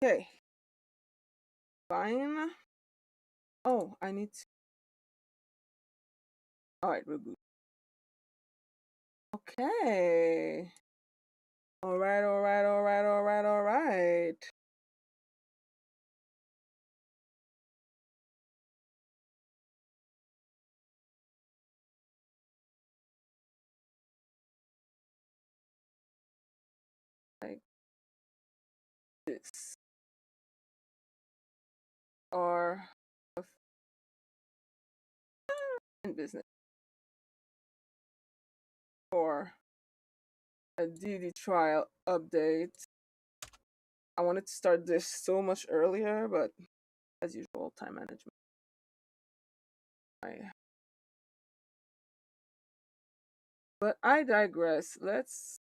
Okay. Fine. Oh, I need to. Alright, we're good. Okay. Alright. Like this. Or in business. Or a Diddy trial update. I wanted to start this so much earlier, but as usual, time management. But I digress. Let's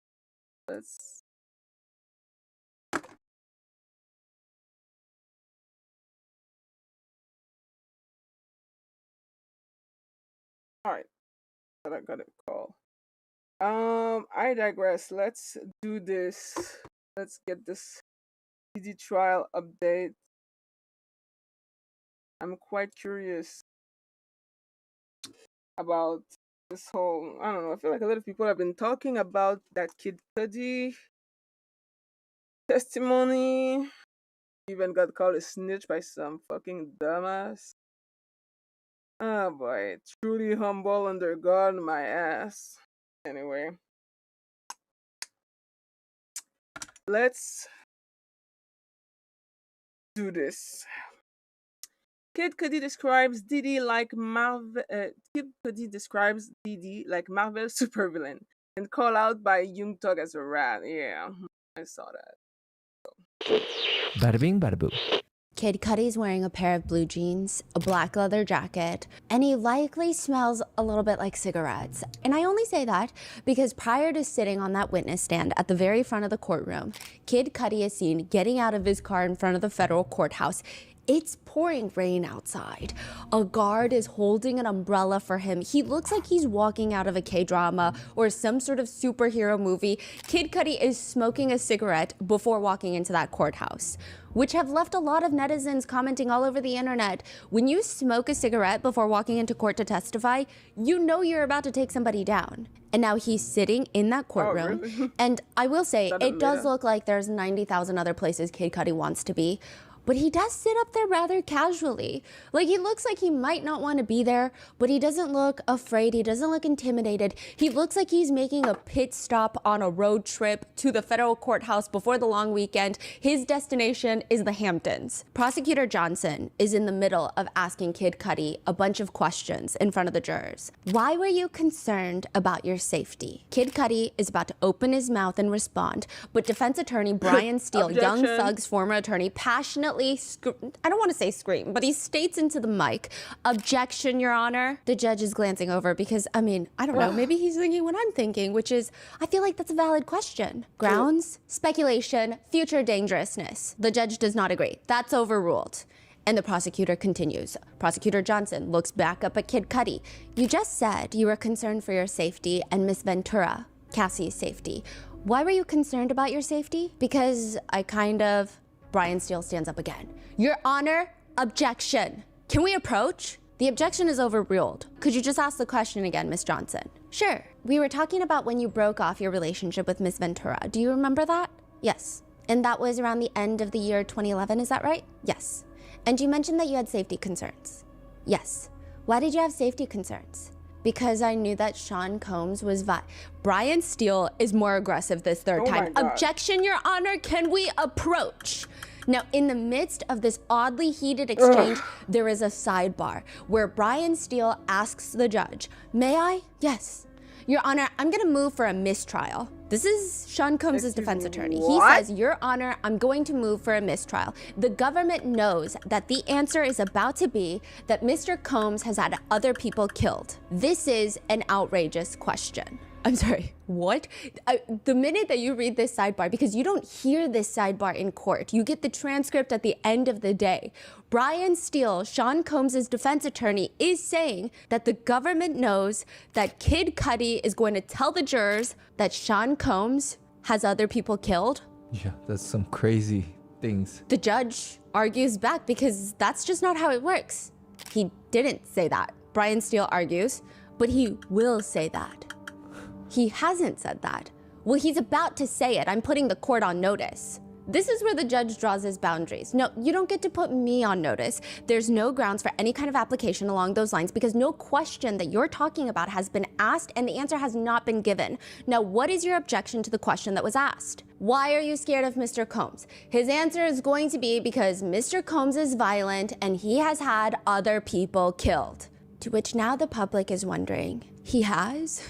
alright. That I got a call. I digress. Let's do this. Let's get this Diddy trial update. I'm quite curious about this whole. I don't know. I feel like a lot of people have been talking about that Kid Cudi testimony. Even got called a snitch by some fucking dumbass. Oh boy, truly humble under God, my ass. Anyway, let's do this. Kid Cudi describes Diddy like Marvel. Kid Cudi describes Diddy like Marvel supervillain and call out by Young Thug as a rat. Yeah, I saw that. Bada bing, bada boo. Kid Cudi's wearing a pair of blue jeans, a black leather jacket, and he likely smells a little bit like cigarettes. And I only say that because prior to sitting on that witness stand at the very front of the courtroom, Kid Cudi is seen getting out of his car in front of the federal courthouse. It's pouring rain outside. A guard is holding an umbrella for him. He looks like he's walking out of a K-drama or some sort of superhero movie. Kid Cudi is smoking a cigarette before walking into that courthouse, which have left a lot of netizens commenting all over the internet. When you smoke a cigarette before walking into court to testify, you know you're about to take somebody down. And now he's sitting in that courtroom. Oh, really? And I will say, it does look like there's 90,000 other places Kid Cudi wants to be. But he does sit up there rather casually. Like, he looks like he might not want to be there, but he doesn't look afraid. He doesn't look intimidated. He looks like he's making a pit stop on a road trip to the federal courthouse before the long weekend. His destination is the Hamptons. Prosecutor Johnson is in the middle of asking Kid Cudi a bunch of questions in front of the jurors. Why were you concerned about your safety? Kid Cudi is about to open his mouth and respond, but defense attorney Brian Steele, Young Thug's former attorney, passionately I don't want to say scream, but he states into the mic, "Objection, Your Honor." The judge is glancing over because, I mean, I don't know, maybe he's thinking what I'm thinking, which is, I feel like that's a valid question. Grounds, speculation, future dangerousness. The judge does not agree. That's overruled. And the prosecutor continues. Prosecutor Johnson looks back up at Kid Cudi. You just said you were concerned for your safety and Miss Ventura, Cassie's safety. Why were you concerned about your safety? Because I kind of... Brian Steele stands up again. Your Honor, objection. Can we approach? The objection is overruled. Could you just ask the question again, Miss Johnson? Sure. We were talking about when you broke off your relationship with Miss Ventura. Do you remember that? Yes. And that was around the end of the year 2011, is that right? Yes. And you mentioned that you had safety concerns. Yes. Why did you have safety concerns? Because I knew that Sean Combs was Brian Steele is more aggressive this third time. Objection, Your Honor, can we approach? Now, in the midst of this oddly heated exchange, there is a sidebar where Brian Steele asks the judge, "May I?" "Yes." "Your Honor, I'm gonna move for a mistrial." This is Sean Combs' defense attorney. He says, "Your Honor, I'm going to move for a mistrial. The government knows that the answer is about to be that Mr. Combs has had other people killed. This is an outrageous question." I'm sorry, what? The minute that you read this sidebar, because you don't hear this sidebar in court, you get the transcript at the end of the day. Brian Steele, Sean Combs' defense attorney, is saying that the government knows that Kid Cudi is going to tell the jurors that Sean Combs has other people killed. Yeah, that's some crazy things. The judge argues back because that's just not how it works. He didn't say that. Brian Steele argues, but he will say that. He hasn't said that. Well, he's about to say it. I'm putting the court on notice. This is where the judge draws his boundaries. No, you don't get to put me on notice. There's no grounds for any kind of application along those lines because no question that you're talking about has been asked and the answer has not been given. Now, what is your objection to the question that was asked? Why are you scared of Mr. Combs? His answer is going to be because Mr. Combs is violent and he has had other people killed. To which now the public is wondering, he has?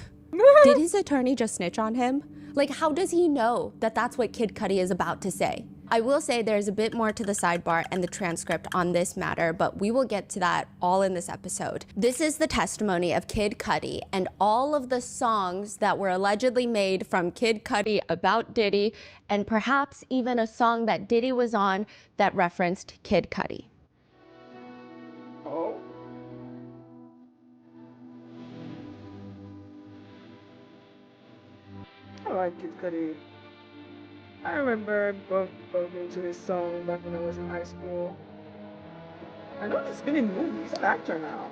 Did his attorney just snitch on him? Like, how does he know that that's what Kid Cudi is about to say? I will say there's a bit more to the sidebar and the transcript on this matter, but we will get to that all in this episode. This is the testimony of Kid Cudi and all of the songs that were allegedly made from Kid Cudi about Diddy, and perhaps even a song that Diddy was on that referenced Kid Cudi. Oh. I like Kid Cudi. I remember bumping to his song back when I was in high school. I know he's been in movies. He's an actor now.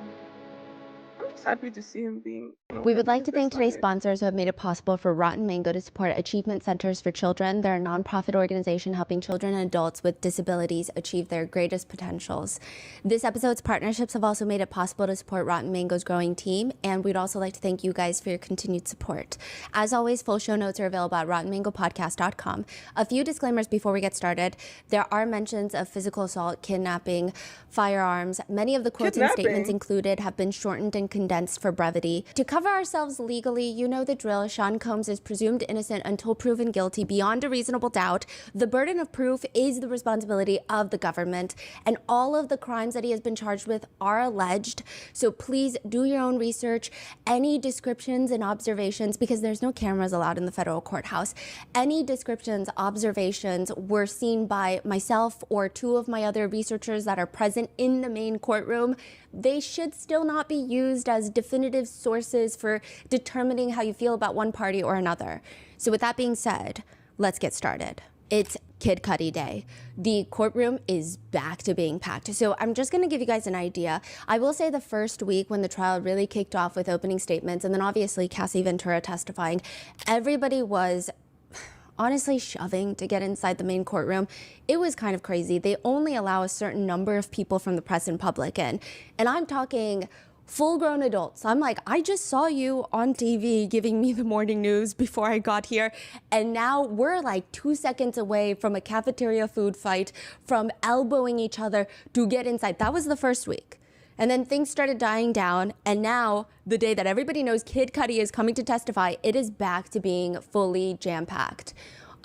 I'm just happy to see him being. We would like to thank today's sponsors who have made it possible for Rotten Mango to support Achievement Centers for Children. They're a nonprofit organization helping children and adults with disabilities achieve their greatest potentials. This episode's partnerships have also made it possible to support Rotten Mango's growing team, and we'd also like to thank you guys for your continued support. As always, full show notes are available at RottenMangoPodcast.com. A few disclaimers before we get started. There are mentions of physical assault, kidnapping, firearms. Many of the quotes and statements included have been shortened and condensed for brevity. To cover ourselves legally, you know the drill. Sean Combs is presumed innocent until proven guilty beyond a reasonable doubt. The burden of proof is the responsibility of the government, and all of the crimes that he has been charged with are alleged. So please do your own research. Any descriptions and observations, because there's no cameras allowed in the federal courthouse, any descriptions, observations were seen by myself or two of my other researchers that are present in the main courtroom. They should still not be used as definitive sources for determining how you feel about one party or another. So with that being said, let's get started. It's Kid Cudi Day. The courtroom is back to being packed. So I'm just gonna give you guys an idea. I will say the first week when the trial really kicked off with opening statements and then obviously Cassie Ventura testifying, everybody was honestly shoving to get inside the main courtroom. It was kind of crazy. They only allow a certain number of people from the press and public in. And I'm talking full-grown adults. I'm like, I just saw you on TV giving me the morning news before I got here, and now we're like 2 seconds away from a cafeteria food fight, from elbowing each other to get inside. That was the first week. And then things started dying down, and now, the day that everybody knows Kid Cudi is coming to testify, it is back to being fully jam-packed.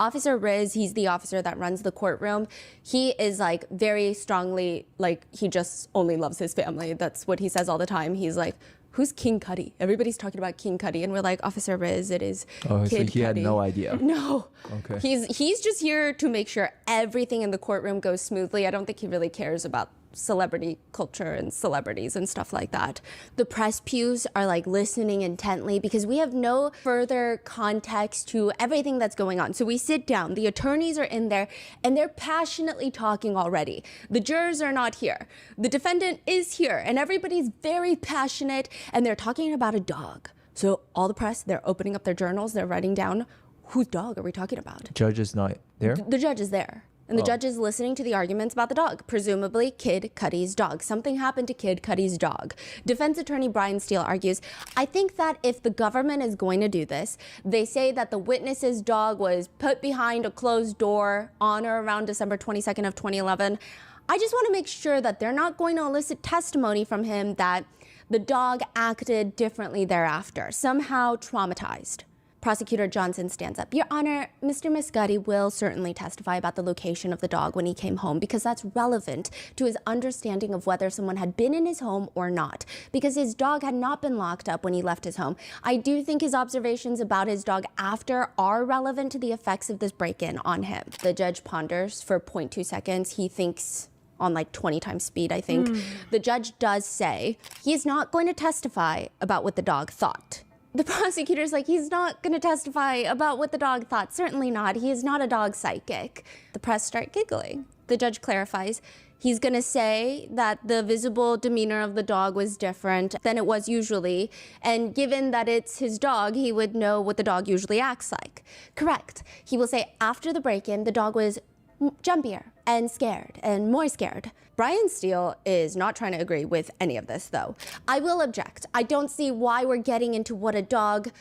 Officer Riz, he's the officer that runs the courtroom. He is like very strongly, like he just only loves his family. That's what he says all the time. He's like, who's King Cudi? Everybody's talking about King Cudi. And we're like, Officer Riz, it is Kid so he Cudi. had no idea. No. Okay. He's just here to make sure everything in the courtroom goes smoothly. I don't think he really cares about celebrity culture and celebrities and stuff like that. The press pews are like listening intently because we have no further context to everything that's going on. So we sit down, the attorneys are in there, and they're passionately talking already. The jurors are not here. The defendant is here, and everybody's very passionate, and they're talking about a dog. So all the press, they're opening up their journals, they're writing down, whose dog are we talking about? Judge is not there? The judge is there. And the judge is listening to the arguments about the dog, presumably Kid Cudi's dog. Something happened to Kid Cudi's dog. Defense attorney Brian Steele argues, I think that if the government is going to do this, they say that the witness's dog was put behind a closed door on or around December 22nd of 2011. I just want to make sure that they're not going to elicit testimony from him that the dog acted differently thereafter, somehow traumatized. Prosecutor Johnson stands up. Your Honor, Mr. Muscati will certainly testify about the location of the dog when he came home because that's relevant to his understanding of whether someone had been in his home or not, because his dog had not been locked up when he left his home. I do think his observations about his dog after are relevant to the effects of this break-in on him. The judge ponders for 0.2 seconds. He thinks on like 20 times speed, I think. The judge does say he is not going to testify about what the dog thought. The prosecutor's like, he's not going to testify about what the dog thought. Certainly not. He is not a dog psychic. The press start giggling. The judge clarifies. He's going to say that the visible demeanor of the dog was different than it was usually. And given that it's his dog, he would know what the dog usually acts like. Correct. He will say after the break-in, the dog was jumpier and scared and more scared. Brian Steele is not trying to agree with any of this, though. I will object. I don't see why we're getting into what a dog...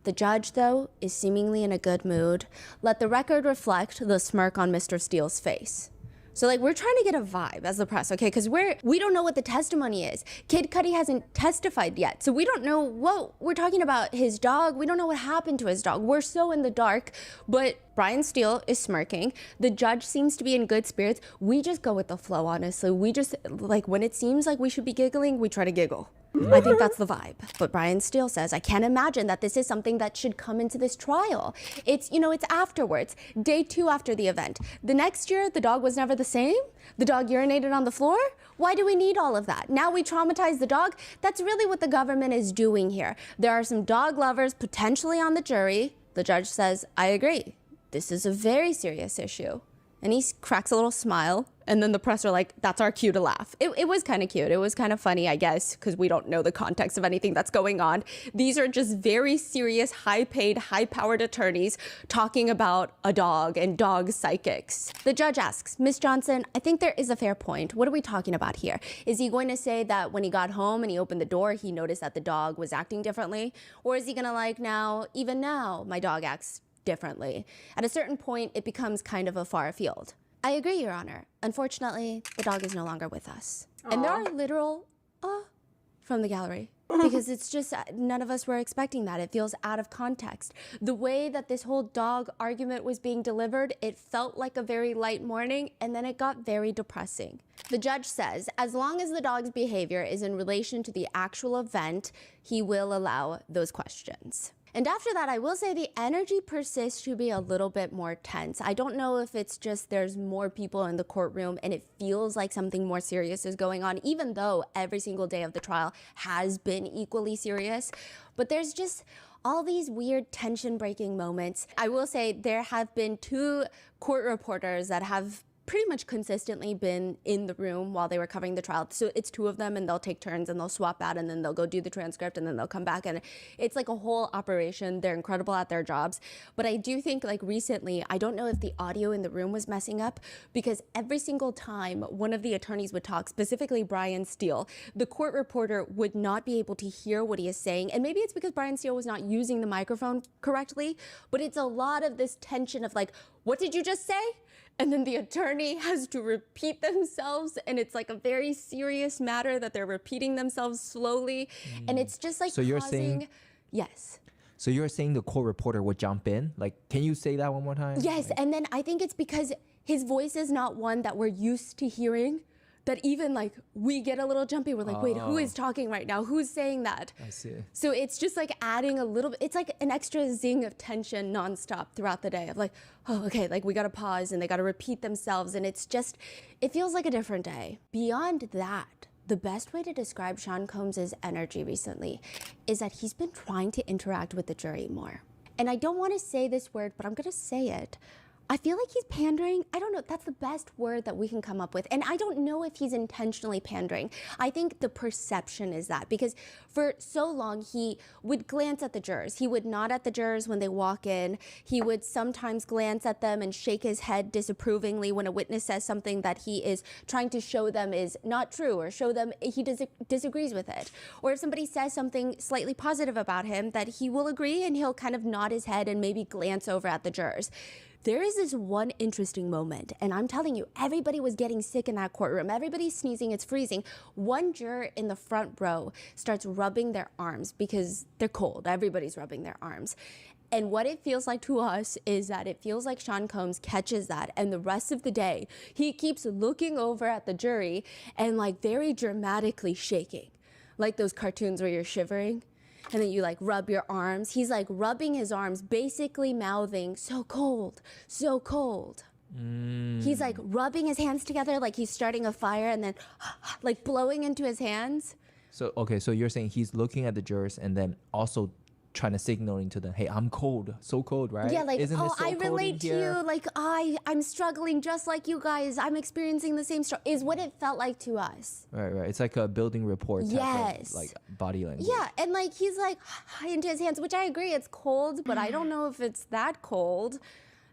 The judge, though, is seemingly in a good mood. Let the record reflect the smirk on Mr. Steele's face. So, like, we're trying to get a vibe as the press, okay? Because we don't know what the testimony is. Kid Cudi hasn't testified yet. So we don't know what we're talking about his dog. We don't know what happened to his dog. We're so in the dark. But Brian Steele is smirking. The judge seems to be in good spirits. We just go with the flow, honestly. We just, like, when it seems like we should be giggling, we try to giggle. I think that's the vibe. But Brian Steele says, I can't imagine that this is something that should come into this trial. It's afterwards, day 2 after the event. The next year, the dog was never the same. The dog urinated on the floor. Why do we need all of that? Now we traumatize the dog. That's really what the government is doing here. There are some dog lovers potentially on the jury. The judge says, I agree. This is a very serious issue. And he cracks a little smile. And then the press are like, that's our cue to laugh. It was kind of cute. It was kind of funny, I guess, because we don't know the context of anything that's going on. These are just very serious, high-paid, high-powered attorneys talking about a dog and dog psychics. The judge asks, Ms. Johnson, I think there is a fair point. What are we talking about here? Is he going to say that when he got home and he opened the door, he noticed that the dog was acting differently? Or is he going to even now, my dog acts differently? At a certain point, it becomes kind of a far field. I agree, Your Honor. Unfortunately, the dog is no longer with us. Aww. And there are literal from the gallery. Because it's just, none of us were expecting that. It feels out of context. The way that this whole dog argument was being delivered, it felt like a very light morning, and then it got very depressing. The judge says, as long as the dog's behavior is in relation to the actual event, he will allow those questions. And after that, I will say the energy persists to be a little bit more tense. I don't know if it's just there's more people in the courtroom and it feels like something more serious is going on, even though every single day of the trial has been equally serious. But there's just all these weird tension-breaking moments. I will say there have been 2 court reporters that have pretty much consistently been in the room while they were covering the trial. So it's 2 of them and they'll take turns and they'll swap out and then they'll go do the transcript and then they'll come back, and it's like a whole operation. They're incredible at their jobs. But I do think like recently, I don't know if the audio in the room was messing up, because every single time one of the attorneys would talk, specifically Brian Steele, the court reporter would not be able to hear what he is saying. And maybe it's because Brian Steele was not using the microphone correctly, but it's a lot of this tension of like, what did you just say? And then the attorney has to repeat themselves, and it's like a very serious matter that they're repeating themselves slowly. And it's just like So you're saying... Yes. So you're saying the court reporter would jump in? Like, can you say that one more time? Yes, and then I think it's because his voice is not one that we're used to hearing, that even like we get a little jumpy. We're like, wait, who is talking right now? Who's saying that? I see. So it's just like adding a little bit, it's like an extra zing of tension nonstop throughout the day of like, oh, okay, like we gotta pause and they gotta repeat themselves. And it's just, it feels like a different day. Beyond that, the best way to describe Sean Combs' energy recently is that he's been trying to interact with the jury more. And I don't wanna say this word, but I'm gonna say it. I feel like he's pandering. I don't know. That's the best word that we can come up with. And I don't know if he's intentionally pandering. I think the perception is that, because for so long he would glance at the jurors. He would nod at the jurors when they walk in. He would sometimes glance at them and shake his head disapprovingly when a witness says something that he is trying to show them is not true, or show them he disagrees with it. Or if somebody says something slightly positive about him, that he will agree and he'll kind of nod his head and maybe glance over at the jurors. There is this one interesting moment, and I'm telling you, everybody was getting sick in that courtroom. Everybody's sneezing, it's freezing. One juror in the front row starts rubbing their arms because they're cold. Everybody's rubbing their arms. And what it feels like to us is that it feels like Sean Combs catches that, and the rest of the day, he keeps looking over at the jury and like very dramatically shaking. Like those cartoons where you're shivering. And then you like rub your arms. He's like rubbing his arms, basically mouthing, so cold, so cold. He's like rubbing his hands together like he's starting a fire, and then like blowing into his hands. So, okay, so you're saying he's looking at the jurors and then also trying to signaling to them, hey, I'm cold, so cold, right? Yeah, like, Isn't it oh, so I cold in relate to here? you. Like, I'm struggling just like you guys. I'm experiencing the same struggle, is what it felt like to us. Right. It's like a building rapport type Yes. of like body language. Yeah, and like he's like into his hands, which I agree, it's cold, but I don't know if it's that cold.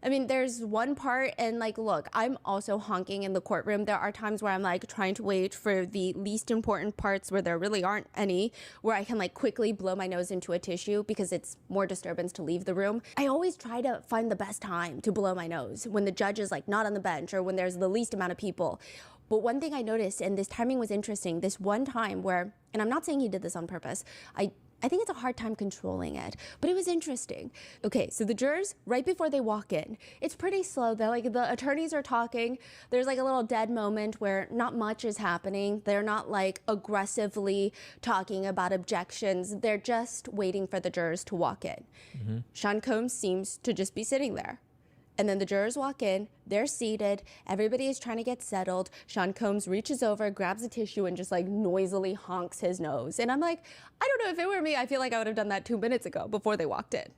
I mean, there's one part, and like, look, I'm also honking in the courtroom. There are times where I'm like trying to wait for the least important parts where there really aren't any, where I can like quickly blow my nose into a tissue because it's more disturbance to leave the room. I always try to find the best time to blow my nose when the judge is like not on the bench or when there's the least amount of people. But one thing I noticed, and this timing was interesting, this one time where, and I'm not saying he did this on purpose, I think it's a hard time controlling it, but it was interesting. Okay, so the jurors, right before they walk in, it's pretty slow. They're like, the attorneys are talking. There's like a little dead moment where not much is happening. They're not like aggressively talking about objections. They're just waiting for the jurors to walk in. Sean Combs seems to just be sitting there. And then the jurors walk in, they're seated, everybody is trying to get settled. Sean Combs reaches over, grabs a tissue, and just like noisily honks his nose. And I'm like, I don't know, if it were me, I feel like I would have done that 2 minutes ago before they walked in.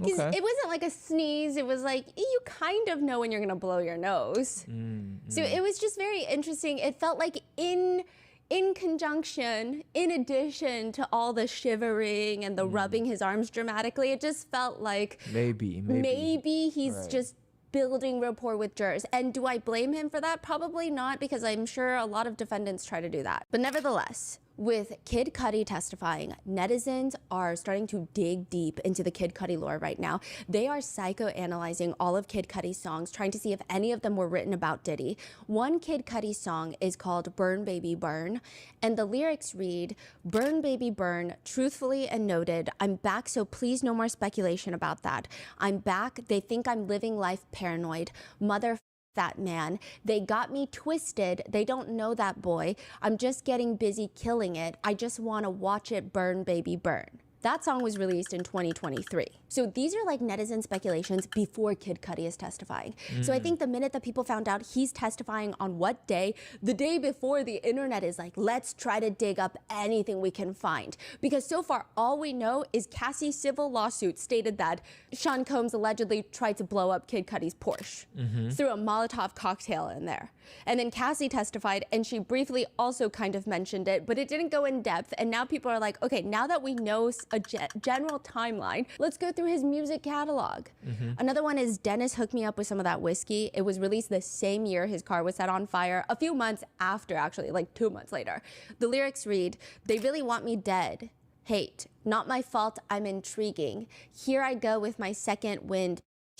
Okay. It wasn't like a sneeze, it was like, you kind of know when you're gonna blow your nose. So it was just very interesting. It felt like in conjunction, in addition to all the shivering and the rubbing his arms dramatically, it just felt like maybe he's just building rapport with jurors. And do I blame him for that? Probably not, because I'm sure a lot of defendants try to do that. But nevertheless, with Kid Cudi testifying, netizens are starting to dig deep into the Kid Cudi lore right now. They are psychoanalyzing all of Kid Cudi's songs, trying to see if any of them were written about Diddy. One Kid Cudi song is called Burn Baby Burn, and the lyrics read, "Burn baby burn, truthfully and noted, I'm back, so please no more speculation about that. I'm back, they think I'm living life paranoid. Mother that man. They got me twisted. They don't know that boy. I'm just getting busy killing it. I just want to watch it burn, baby, burn." That song was released in 2023. So these are like netizen speculations before Kid Cudi is testifying. So I think the minute that people found out he's testifying on what day, the day before, the internet is like, let's try to dig up anything we can find. Because so far, all we know is Cassie's civil lawsuit stated that Sean Combs allegedly tried to blow up Kid Cudi's Porsche, threw a Molotov cocktail in there. And then Cassie testified, and she briefly also kind of mentioned it, but it didn't go in depth. And now people are like, okay, now that we know a general timeline, let's go through his music catalog. Another one is Dennis hooked me up with some of that whiskey. It was released the same year his car was set on fire, a few months after, actually, like 2 months later. The lyrics read, "They really want me dead. Hate, not my fault, I'm intriguing. Here I go with my second wind.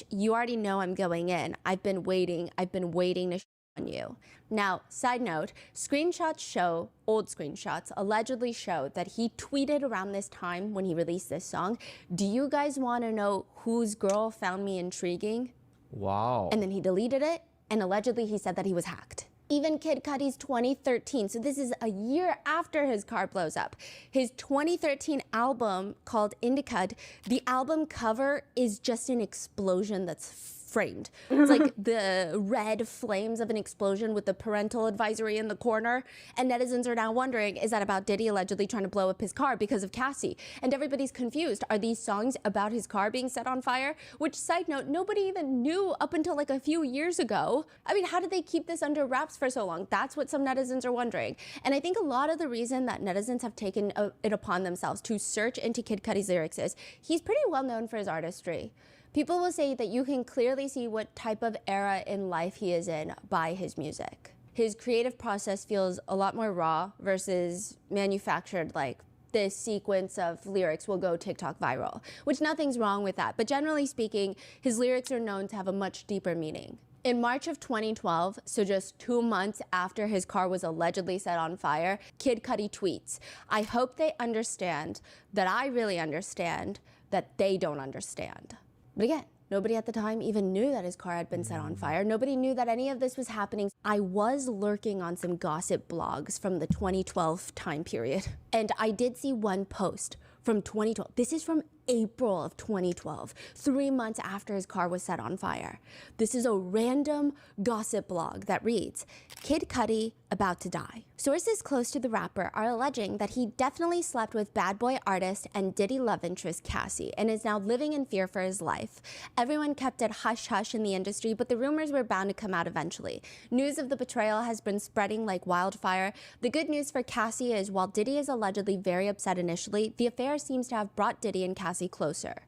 You already know I'm going in. I've been waiting to on you." Now, side note, screenshots show, old screenshots allegedly show that he tweeted around this time when he released this song, "Do you guys want to know whose girl found me intriguing?" Wow. And then he deleted it, and allegedly he said that he was hacked. Even Kid Cudi's 2013, so this is a year after his car blows up, his 2013 album called Indica, the album cover is just an explosion that's framed. It's like the red flames of an explosion with the parental advisory in the corner. And netizens are now wondering, is that about Diddy allegedly trying to blow up his car because of Cassie? And everybody's confused. Are these songs about his car being set on fire? Which, side note, nobody even knew up until like a few years ago. I mean, how did they keep this under wraps for so long? That's what some netizens are wondering. And I think a lot of the reason that netizens have taken it upon themselves to search into Kid Cudi's lyrics is he's pretty well known for his artistry. People will say that you can clearly see what type of era in life he is in by his music. His creative process feels a lot more raw versus manufactured, like this sequence of lyrics will go TikTok viral, which nothing's wrong with that. But generally speaking, his lyrics are known to have a much deeper meaning. In March of 2012, so just 2 months after his car was allegedly set on fire, Kid Cudi tweets, "I hope they understand that I really understand that they don't understand." But again, nobody at the time even knew that his car had been set on fire. Nobody knew that any of this was happening. I was lurking on some gossip blogs from the 2012 time period, and I did see one post from 2012. This is from April of 2012, 3 months after his car was set on fire. This is a random gossip blog that reads, Kid Cudi about to die. Sources close to the rapper are alleging that he definitely slept with bad boy artist and Diddy love interest Cassie and is now living in fear for his life. Everyone kept it hush-hush in the industry, but the rumors were bound to come out eventually. News of the betrayal has been spreading like wildfire. The good news for Cassie is while Diddy is allegedly very upset initially, the affair seems to have brought Diddy and Cassie closer.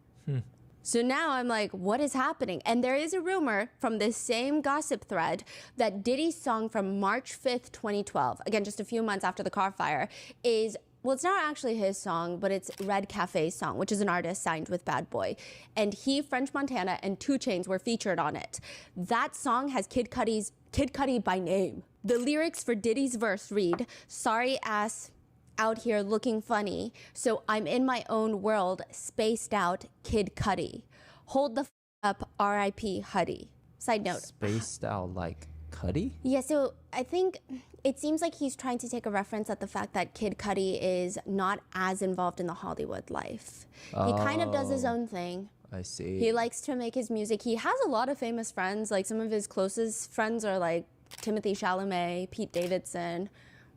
So now I'm like, what is happening? And there is a rumor from this same gossip thread that Diddy's song from March 5th, 2012, again, just a few months after the car fire, is, well, it's not actually his song, but it's Red Cafe's song, which is an artist signed with Bad Boy. And he, French Montana, and 2 Chainz were featured on it. That song has Kid Cudi by name. The lyrics for Diddy's verse read, sorry ass out here looking funny, so I'm in my own world, spaced out, Kid Cudi. Hold the up, R.I.P. Huddy. Side note. Spaced out like Cudi? Yeah, so I think it seems like he's trying to take a reference at the fact that Kid Cudi is not as involved in the Hollywood life. He kind of does his own thing. I see. He likes to make his music. He has a lot of famous friends. Like some of his closest friends are like Timothée Chalamet, Pete Davidson,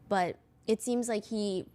but it seems like he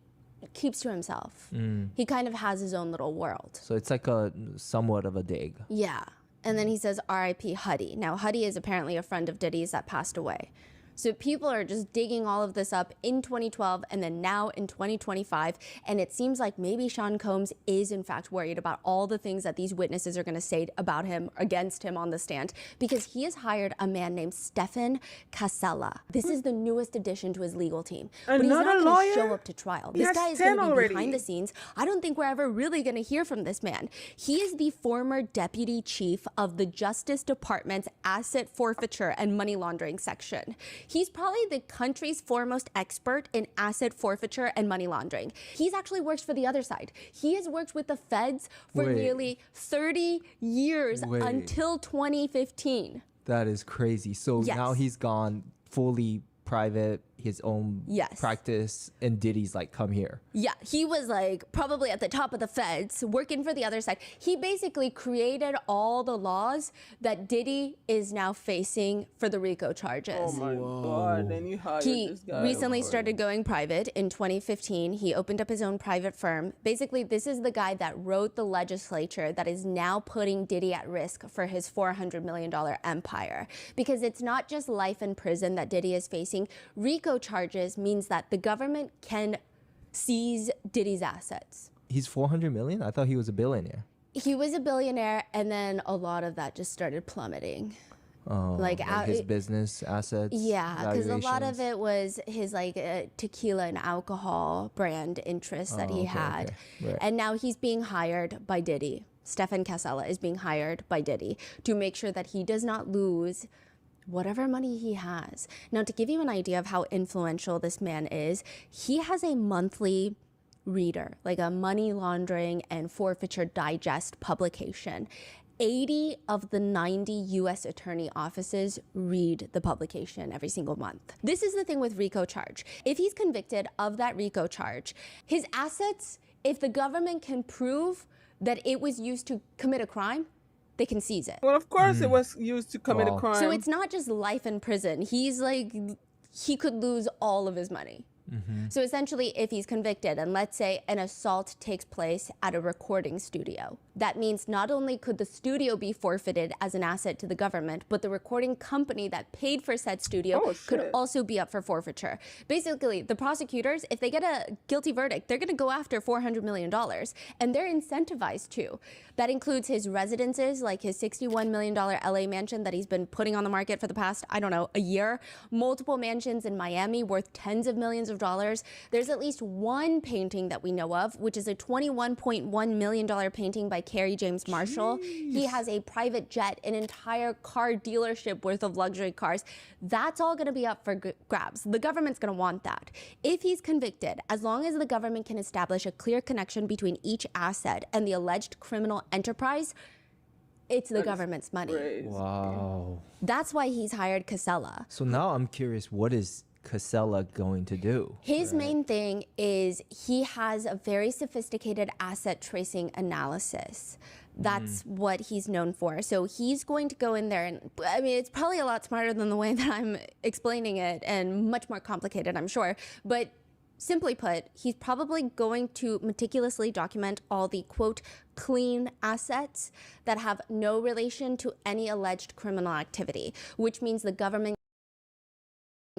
keeps to himself. He kind of has his own little world. So it's like a somewhat of a dig. Yeah. And then he says R.I.P. Huddy. Now, Huddy is apparently a friend of Diddy's that passed away. So people are just digging all of this up in 2012 and then now in 2025. And it seems like maybe Sean Combs is in fact worried about all the things that these witnesses are going to say about him, against him on the stand, because he has hired a man named Stephen Casella. This is the newest addition to his legal team. But he's not going to show up to trial. This guy is going to be behind the scenes. I don't think we're ever really going to hear from this man. He is the former deputy chief of the Justice Department's asset forfeiture and money laundering section. He's probably the country's foremost expert in asset forfeiture and money laundering. He's actually works for the other side. He has worked with the feds for nearly 30 years until 2015. That is crazy. So now he's gone fully private, his own practice, and Diddy's like, come here. Yeah, he was like probably at the top of the feds, working for the other side. He basically created all the laws that Diddy is now facing for the RICO charges. Oh my God, and you hired this guy. He recently started going private in 2015. He opened up his own private firm. Basically, this is the guy that wrote the legislature that is now putting Diddy at risk for his $400 million empire. Because it's not just life in prison that Diddy is facing. RICO charges means that the government can seize Diddy's assets. He's 400 million? I thought he was a billionaire. He was a billionaire, and then a lot of that just started plummeting. Like his business assets? Yeah, because a lot of it was his tequila and alcohol brand interests that he had. Right. And now he's being hired by Diddy. Stephen Casella is being hired by Diddy to make sure that he does not lose whatever money he has. Now, to give you an idea of how influential this man is, he has a monthly reader, like a money laundering and forfeiture digest publication. 80 of the 90 U.S. attorney offices read the publication every single month. This is the thing with RICO charge. If he's convicted of that RICO charge, his assets, if the government can prove that it was used to commit a crime, they can seize it. Well, of course it was used to commit a crime. So it's not just life in prison. He's like, he could lose all of his money. So essentially, if he's convicted, and let's say an assault takes place at a recording studio, that means not only could the studio be forfeited as an asset to the government, but the recording company that paid for said studio could also be up for forfeiture. Basically, the prosecutors, if they get a guilty verdict, they're going to go after $400 million, and they're incentivized to. That includes his residences, like his $61 million LA mansion that he's been putting on the market for the past, I don't know, a year. Multiple mansions in Miami worth tens of millions of dollars. There's at least one painting that we know of, which is a $21.1 million painting by Kerry James Marshall. He has a private jet, an entire car dealership worth of luxury cars. That's all going to be up for grabs. The government's going to want that. If he's convicted, as long as the government can establish a clear connection between each asset and the alleged criminal enterprise, it's the government's money. Wow. That's why he's hired Casella. So now I'm curious, what is Casella going to do? His main thing is he has a very sophisticated asset tracing analysis. That's what he's known for. So he's going to go in there and, I mean, it's probably a lot smarter than the way that I'm explaining it and much more complicated, I'm sure. But simply put, he's probably going to meticulously document all the, quote, clean assets that have no relation to any alleged criminal activity, which means the government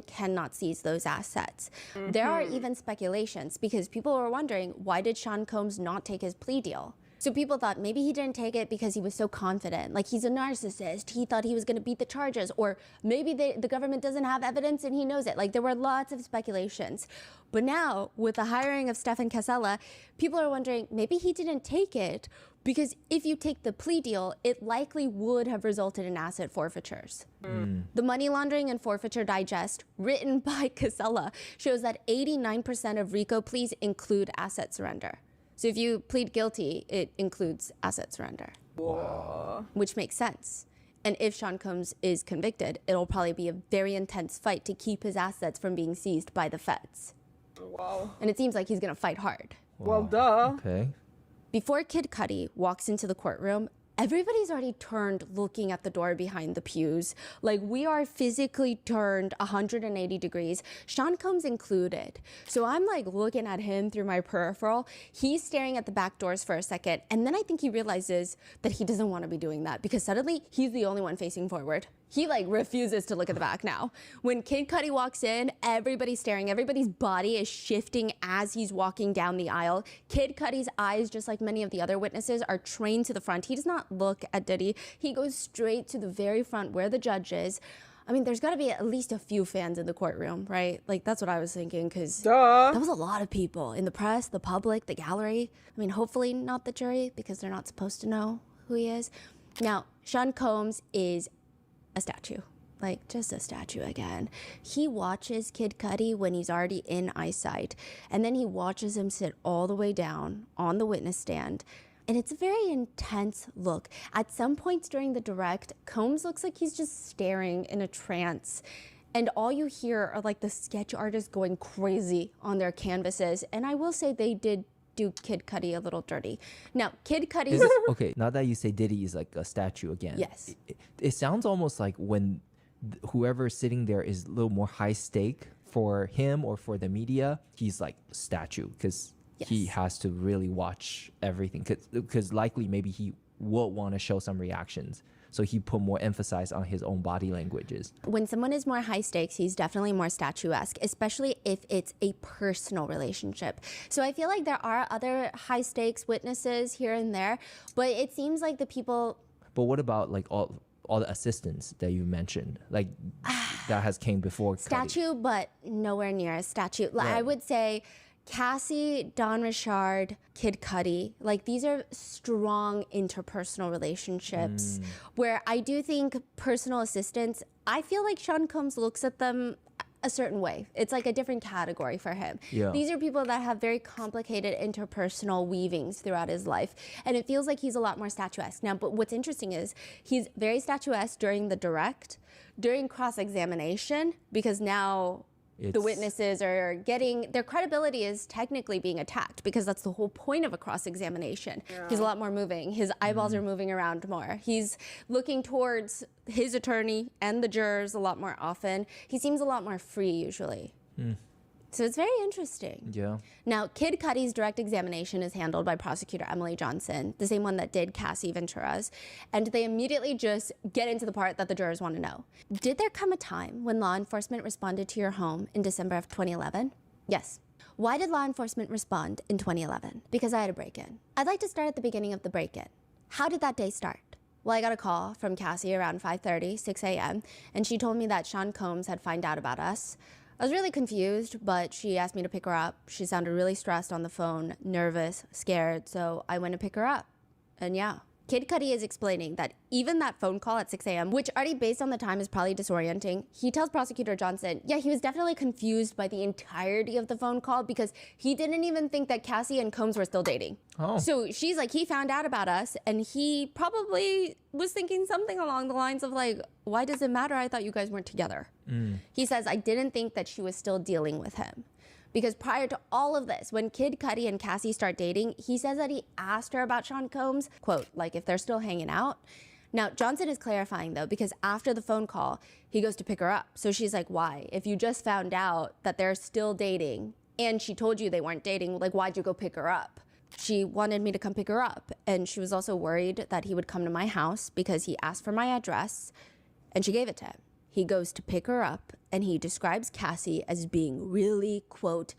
cannot seize those assets. There are even speculations because people were wondering, why did Sean Combs not take his plea deal? So people thought maybe he didn't take it because he was so confident, like he's a narcissist. He thought he was going to beat the charges, or maybe the government doesn't have evidence and he knows it. Like there were lots of speculations. But now with the hiring of Stephen Casella, people are wondering maybe he didn't take it because if you take the plea deal, it likely would have resulted in asset forfeitures. The Money Laundering and Forfeiture Digest, written by Casella, shows that 89% of RICO pleas include asset surrender. So if you plead guilty, it includes asset surrender. Whoa. Which makes sense. And if Sean Combs is convicted, it'll probably be a very intense fight to keep his assets from being seized by the feds. Wow. And it seems like he's going to fight hard. Well, duh. Okay. Before Kid Cudi walks into the courtroom, everybody's already turned looking at the door behind the pews. Like we are physically turned 180 degrees, Sean Combs included. So I'm like looking at him through my peripheral. He's staring at the back doors for a second. And then I think he realizes that he doesn't want to be doing that because suddenly he's the only one facing forward. He like refuses to look at the back now. When Kid Cudi walks in, everybody's staring. Everybody's body is shifting as he's walking down the aisle. Kid Cudi's eyes, just like many of the other witnesses, are trained to the front. He does not look at Diddy. He goes straight to the very front where the judge is. I mean, there's got to be at least a few fans in the courtroom, right? Like, that's what I was thinking, because that was a lot of people in the press, the public, the gallery. I mean, hopefully not the jury, because they're not supposed to know who he is. Now, Sean Combs is a statue, like just a statue again. He watches Kid Cudi when he's already in eyesight, and then he watches him sit all the way down on the witness stand. And it's a very intense look. At some points during the direct, Combs looks like he's just staring in a trance. And all you hear are like the sketch artists going crazy on their canvases. And I will say they did do Kid Cudi a little dirty. Now, Kid Cudi's... Okay, now that you say Diddy is like a statue again. Yes. It sounds almost like when whoever is sitting there is a little more high stake for him or for the media, he's like a statue because he has to really watch everything. Because likely maybe he will want to show some reactions. So he put more emphasis on his own body languages. When someone is more high stakes, he's definitely more statuesque, especially if it's a personal relationship. So I feel like there are other high stakes witnesses here and there, but it seems like the people... But what about like all the assistants that you mentioned? Like that has came before Statue, Cudi. but nowhere near a statue. Right. I would say Cassie, Don Richard, Kid Cudi, like these are strong interpersonal relationships where I do think personal assistants, I feel like Sean Combs looks at them a certain way. It's like a different category for him. Yeah. These are people that have very complicated interpersonal weavings throughout his life. And it feels like he's a lot more statuesque. Now, but what's interesting is he's very statuesque during the direct, during cross-examination, because now the witnesses are getting, their credibility is technically being attacked because that's the whole point of a cross-examination. Yeah. He's a lot more moving. His eyeballs are moving around more. He's looking towards his attorney and the jurors a lot more often. He seems a lot more free usually. So it's very interesting. Yeah. Now, Kid Cudi's direct examination is handled by prosecutor Emily Johnson, the same one that did Cassie Ventura's, and they immediately just get into the part that the jurors want to know. Did there come a time when law enforcement responded to your home in December of 2011? Yes. Why did law enforcement respond in 2011? Because I had a break-in. I'd like to start at the beginning of the break-in. How did that day start? Well, I got a call from Cassie around 5:30, 6 a.m., and she told me that Sean Combs had found out about us. I was really confused, but she asked me to pick her up. She sounded really stressed on the phone, nervous, scared, so I went to pick her up. And yeah, Kid Cudi is explaining that even that phone call at 6 a.m., which already based on the time is probably disorienting, he tells Prosecutor Johnson, yeah, he was definitely confused by the entirety of the phone call because he didn't even think that Cassie and Combs were still dating. Oh. So she's like, he found out about us and he probably was thinking something along the lines of like, why does it matter? I thought you guys weren't together. He says, I didn't think that she was still dealing with him. Because prior to all of this, when Kid Cudi and Cassie start dating, he says that he asked her about Sean Combs, quote, like if they're still hanging out. Now, Johnson is clarifying though, because after the phone call, he goes to pick her up. So she's like, why? If you just found out that they're still dating and she told you they weren't dating, like why'd you go pick her up? She wanted me to come pick her up. And she was also worried that he would come to my house because he asked for my address and she gave it to him. He goes to pick her up and he describes Cassie as being really, quote,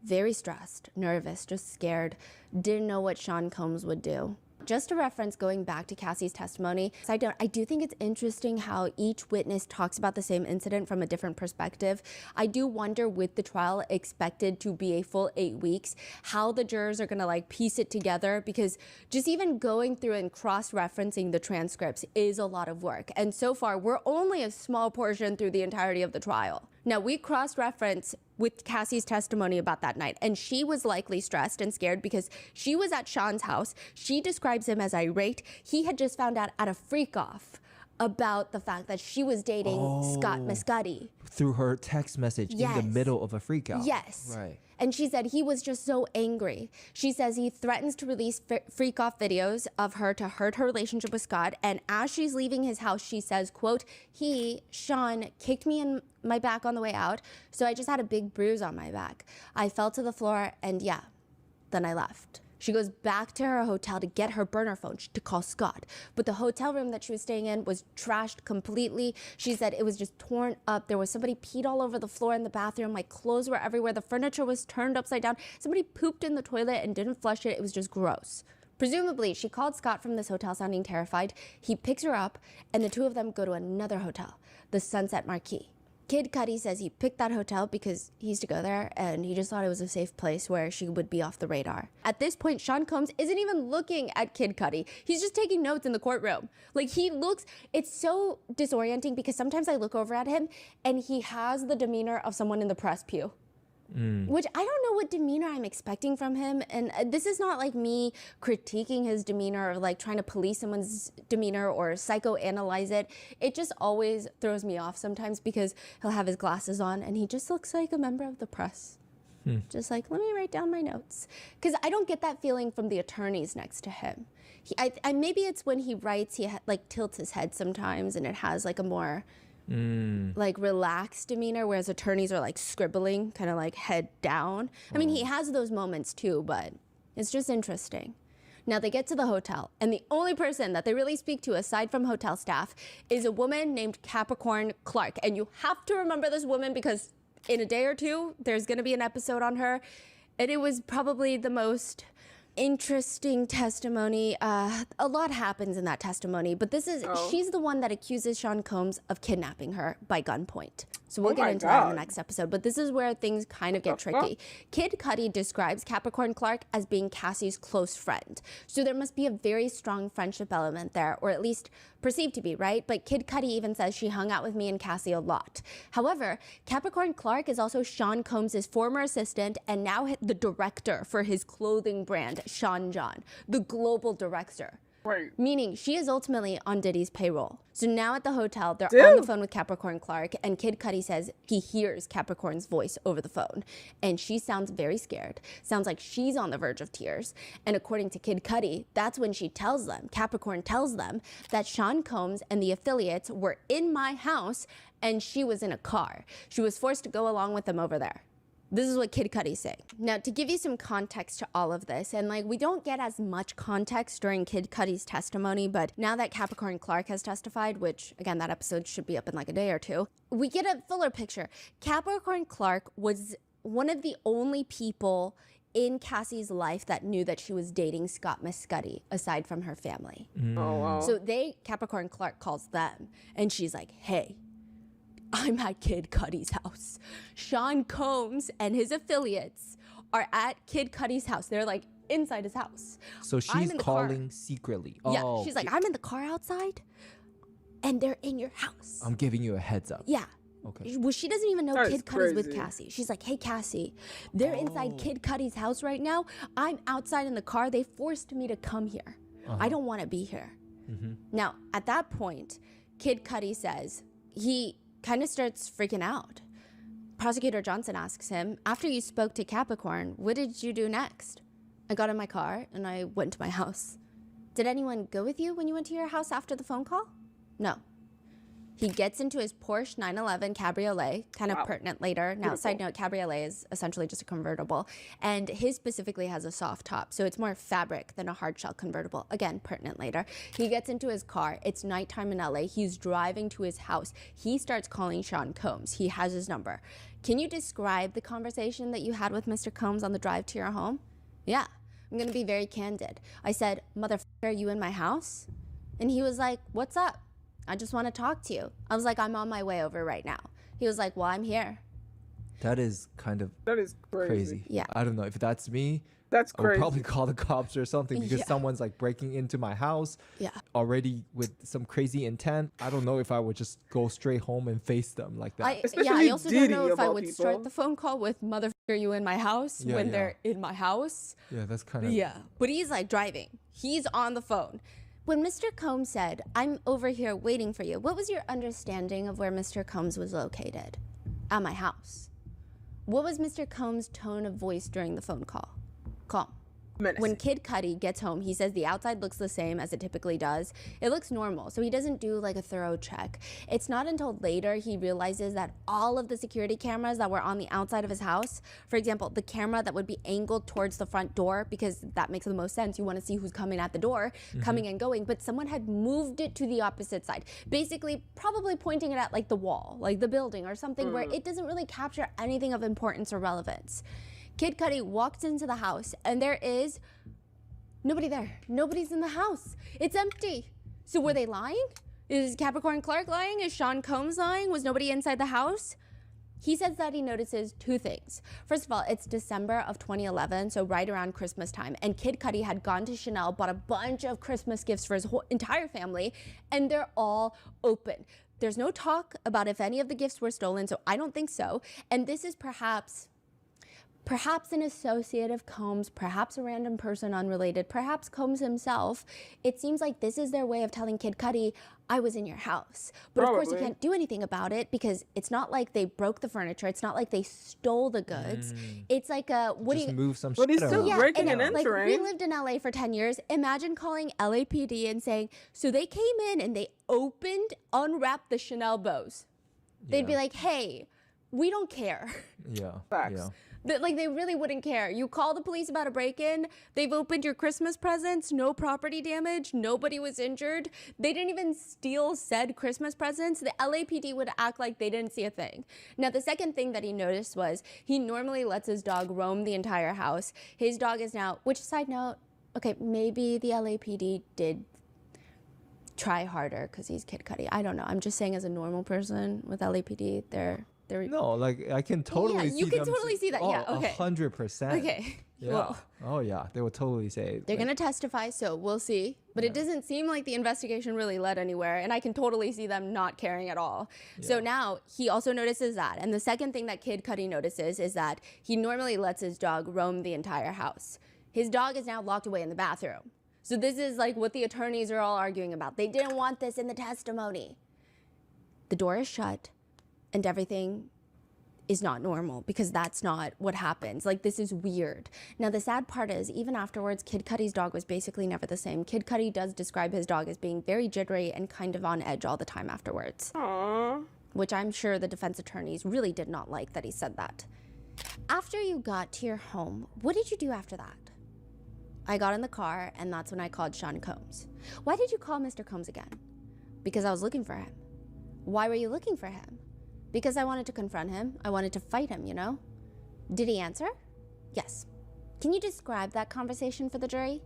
very stressed, nervous, just scared, didn't know what Sean Combs would do. Just a reference going back to Cassie's testimony. I do think it's interesting how each witness talks about the same incident from a different perspective. I do wonder, with the trial expected to be a full 8 weeks, how the jurors are gonna like piece it together, because just even going through and cross-referencing the transcripts is a lot of work. And so far, we're only a small portion through the entirety of the trial. Now, we cross-reference with Cassie's testimony about that night, and she was likely stressed and scared because she was at Sean's house. She describes him as irate. He had just found out at a freak-off about the fact that she was dating Scott Mescudi. Through her text message in the middle of a freak-out. Yes. Right. And she said he was just so angry. She says he threatens to release freak-off videos of her to hurt her relationship with Scott. And as she's leaving his house, she says, quote, Sean, kicked me in my back on the way out, so I just had a big bruise on my back. I fell to the floor and then I left. She goes back to her hotel to get her burner phone to call Scott. But the hotel room that she was staying in was trashed completely. She said it was just torn up. There was somebody peed all over the floor in the bathroom. My clothes were everywhere. The furniture was turned upside down. Somebody pooped in the toilet and didn't flush it. It was just gross. Presumably, she called Scott from this hotel sounding terrified. He picks her up, and the two of them go to another hotel, the Sunset Marquis. Kid Cudi says he picked that hotel because he used to go there and he just thought it was a safe place where she would be off the radar. At this point, Sean Combs isn't even looking at Kid Cudi. He's just taking notes in the courtroom. Like it's so disorienting because sometimes I look over at him and he has the demeanor of someone in the press pew. Which I don't know what demeanor I'm expecting from him. And this is not like me critiquing his demeanor or like trying to police someone's demeanor or psychoanalyze it. It just always throws me off sometimes because he'll have his glasses on and he just looks like a member of the press. Just like, let me write down my notes. Because I don't get that feeling from the attorneys next to him. Maybe it's when he writes, he like tilts his head sometimes and it has like a more like relaxed demeanor, whereas attorneys are like scribbling, kind of like head down. I mean, he has those moments too, but it's just interesting. Now they get to the hotel, and the only person that they really speak to aside from hotel staff is a woman named Capricorn Clark. And you have to remember this woman because in a day or two, there's going to be an episode on her. And it was probably the most interesting testimony. A lot happens in that testimony, but she's the one that accuses Sean Combs of kidnapping her by gunpoint. So we'll get into that in the next episode, but this is where things kind of get tricky. Kid Cudi describes Capricorn Clark as being Cassie's close friend. So there must be a very strong friendship element there, or at least perceived to be, right? But Kid Cudi even says she hung out with me and Cassie a lot. However, Capricorn Clark is also Sean Combs' former assistant and now the director for his clothing brand, Sean John, the global director. Right. Meaning she is ultimately on Diddy's payroll. So now at the hotel, they're on the phone with Capricorn Clark, and Kid Cudi says he hears Capricorn's voice over the phone. And she sounds very scared. Sounds like she's on the verge of tears. And according to Kid Cudi, that's when Capricorn tells them that Sean Combs and the affiliates were in my house and she was in a car. She was forced to go along with them over there. This is what Kid Cudi's saying. Now, to give you some context to all of this, and like we don't get as much context during Kid Cudi's testimony, but now that Capricorn Clark has testified, which again, that episode should be up in like a day or two, we get a fuller picture. Capricorn Clark was one of the only people in Cassie's life that knew that she was dating Scott Mescudi, aside from her family. Oh, wow. So Capricorn Clark calls them, and she's like, hey, I'm at Kid Cudi's house. Sean Combs and his affiliates are at Kid Cudi's house. They're like inside his house. So she's calling secretly. Yeah, she's like, I'm in the car outside, and they're in your house. I'm giving you a heads up. Yeah. Okay. Well, she doesn't even know Kid Cudi's with Cassie. She's like, hey, Cassie, they're inside Kid Cudi's house right now. I'm outside in the car. They forced me to come here. I don't want to be here. Now, at that point, Kid Cudi says, he kind of starts freaking out. Prosecutor Johnson asks him, after you spoke to Capricorn, what did you do next? I got in my car and I went to my house. Did anyone go with you when you went to your house after the phone call? No. He gets into his Porsche 911 Cabriolet, kind of pertinent later. Now, side note, Cabriolet is essentially just a convertible. And his specifically has a soft top, so it's more fabric than a hard shell convertible. Again, pertinent later. He gets into his car. It's nighttime in LA. He's driving to his house. He starts calling Sean Combs. He has his number. Can you describe the conversation that you had with Mr. Combs on the drive to your home? Yeah, I'm going to be very candid. I said, motherfucker, are you in my house? And he was like, what's up? I just want to talk to you. I was like, I'm on my way over right now. He was like, well, I'm here. That is crazy. Yeah. I don't know if that's me. That's I would probably call the cops or something because someone's like breaking into my house already with some crazy intent. I don't know if I would just go straight home and face them like that. I also don't know if I would start the phone call with motherfucker, you in my house when they're in my house. Yeah, that's kind of... Yeah, but he's like driving. He's on the phone. When Mr. Combs said, I'm over here waiting for you, what was your understanding of where Mr. Combs was located? At my house. What was Mr. Combs' tone of voice during the phone call? Calm. Menacing. When Kid Cudi gets home, he says the outside looks the same as it typically does. It looks normal, so he doesn't do like a thorough check. It's not until later he realizes that all of the security cameras that were on the outside of his house, for example, the camera that would be angled towards the front door, because that makes the most sense. You want to see who's coming at the door, coming and going, but someone had moved it to the opposite side. Basically, probably pointing it at like the wall, like the building or something where it doesn't really capture anything of importance or relevance. Kid Cudi walks into the house and there is nobody there. Nobody's in the house. It's empty. So were they lying? Is Capricorn Clark lying? Is Sean Combs lying? Was nobody inside the house? He says that he notices two things. First of all, it's December of 2011, so right around Christmas time. And Kid Cudi had gone to Chanel, bought a bunch of Christmas gifts for his whole entire family, and they're all open. There's no talk about if any of the gifts were stolen, so I don't think so. And this is perhaps an associate of Combs, perhaps a random person unrelated, perhaps Combs himself. It seems like this is their way of telling Kid Cudi, I was in your house. But of course you can't do anything about it because it's not like they broke the furniture. It's not like they stole the goods. It's like move some But he's shit still around. breaking and like, entering. we lived in LA for 10 years. Imagine calling LAPD and saying, so they came in and they unwrapped the Chanel bows. They'd be like, hey, we don't care. Yeah. Facts. Yeah. Like, they really wouldn't care. You call the police about a break-in, they've opened your Christmas presents, no property damage, nobody was injured. They didn't even steal said Christmas presents. The LAPD would act like they didn't see a thing. Now, the second thing that he noticed was he normally lets his dog roam the entire house. His dog is now, which side note, okay, maybe the LAPD did try harder because he's Kid Cudi. I don't know. I'm just saying as a normal person with LAPD, they're No, like I can totally see you can them totally see that. Yeah, okay. 100%. Okay. Yeah. Well, Oh yeah, they would totally say they're going to testify, so we'll see. But it doesn't seem like the investigation really led anywhere, and I can totally see them not caring at all. So now he also notices that. And the second thing that Kid Cudi notices is that he normally lets his dog roam the entire house. His dog is now locked away in the bathroom. So this is like what the attorneys are all arguing about. They didn't want this in the testimony. The door is shut, and everything is not normal because that's not what happens. Like, this is weird. Now, the sad part is, even afterwards, Kid Cudi's dog was basically never the same. Kid Cudi does describe his dog as being very jittery and kind of on edge all the time afterwards. Aww. Which I'm sure the defense attorneys really did not like that he said that. After you got to your home, what did you do after that? I got in the car, and that's when I called Sean Combs. Why did you call Mr. Combs again? Because I was looking for him. Why were you looking for him? Because I wanted to confront him. I wanted to fight him, you know? Did he answer? Yes. Can you describe that conversation for the jury?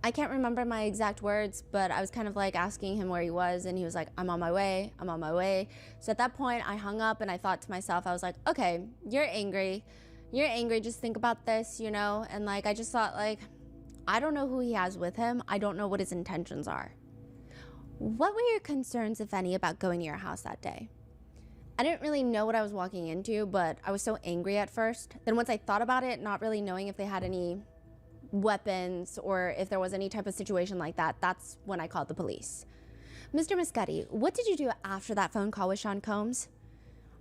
I can't remember my exact words, but I was kind of like asking him where he was, and he was like, I'm on my way, I'm on my way. So at that point, I hung up and I thought to myself, I was like, okay, you're angry. you're angry, just think about this, you know? And like, I just thought, like, I don't know who he has with him. I don't know what his intentions are. What were your concerns, if any, about going to your house that day? I didn't really know what I was walking into, but I was so angry at first. Then once I thought about it, not really knowing if they had any weapons or if there was any type of situation like that, that's when I called the police. Mr. Muscati, what did you do after that phone call with Sean Combs?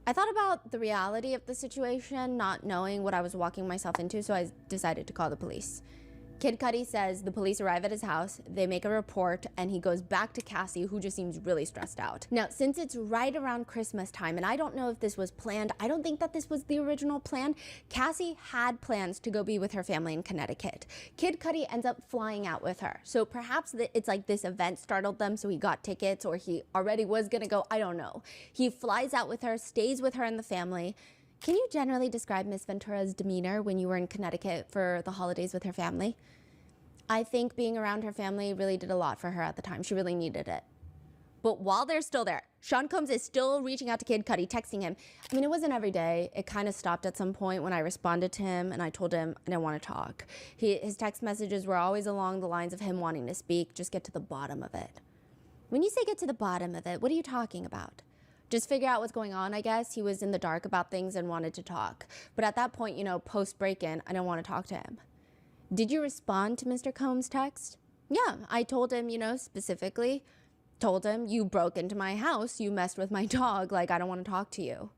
I thought about the reality of the situation, not knowing what I was walking myself into, so I decided to call the police. Kid Cudi says the police arrive at his house, they make a report, and he goes back to Cassie, who just seems really stressed out. Now, since it's right around Christmas time, and I don't know if this was planned, I don't think that this was the original plan, Cassie had plans to go be with her family in Connecticut. Kid Cudi ends up flying out with her. So perhaps it's like this event startled them, so he got tickets, or he already was gonna go, I don't know. He flies out with her, stays with her and the family. Can you generally describe Miss Ventura's demeanor when you were in Connecticut for the holidays with her family? I think being around her family really did a lot for her at the time. She really needed it. But while they're still there, Sean Combs is still reaching out to Kid Cudi, texting him. I mean, it wasn't every day. It kind of stopped at some point when I responded to him and I told him I didn't want to talk. His text messages were always along the lines of him wanting to speak, just get to the bottom of it. When you say get to the bottom of it, what are you talking about? Just figure out what's going on, I guess. He was in the dark about things and wanted to talk. But at that point, you know, post break-in, I didn't want to talk to him. Did you respond to Mr. Combs' text? Yeah, I told him, you know, specifically, told him, you broke into my house, you messed with my dog, like, I don't want to talk to you.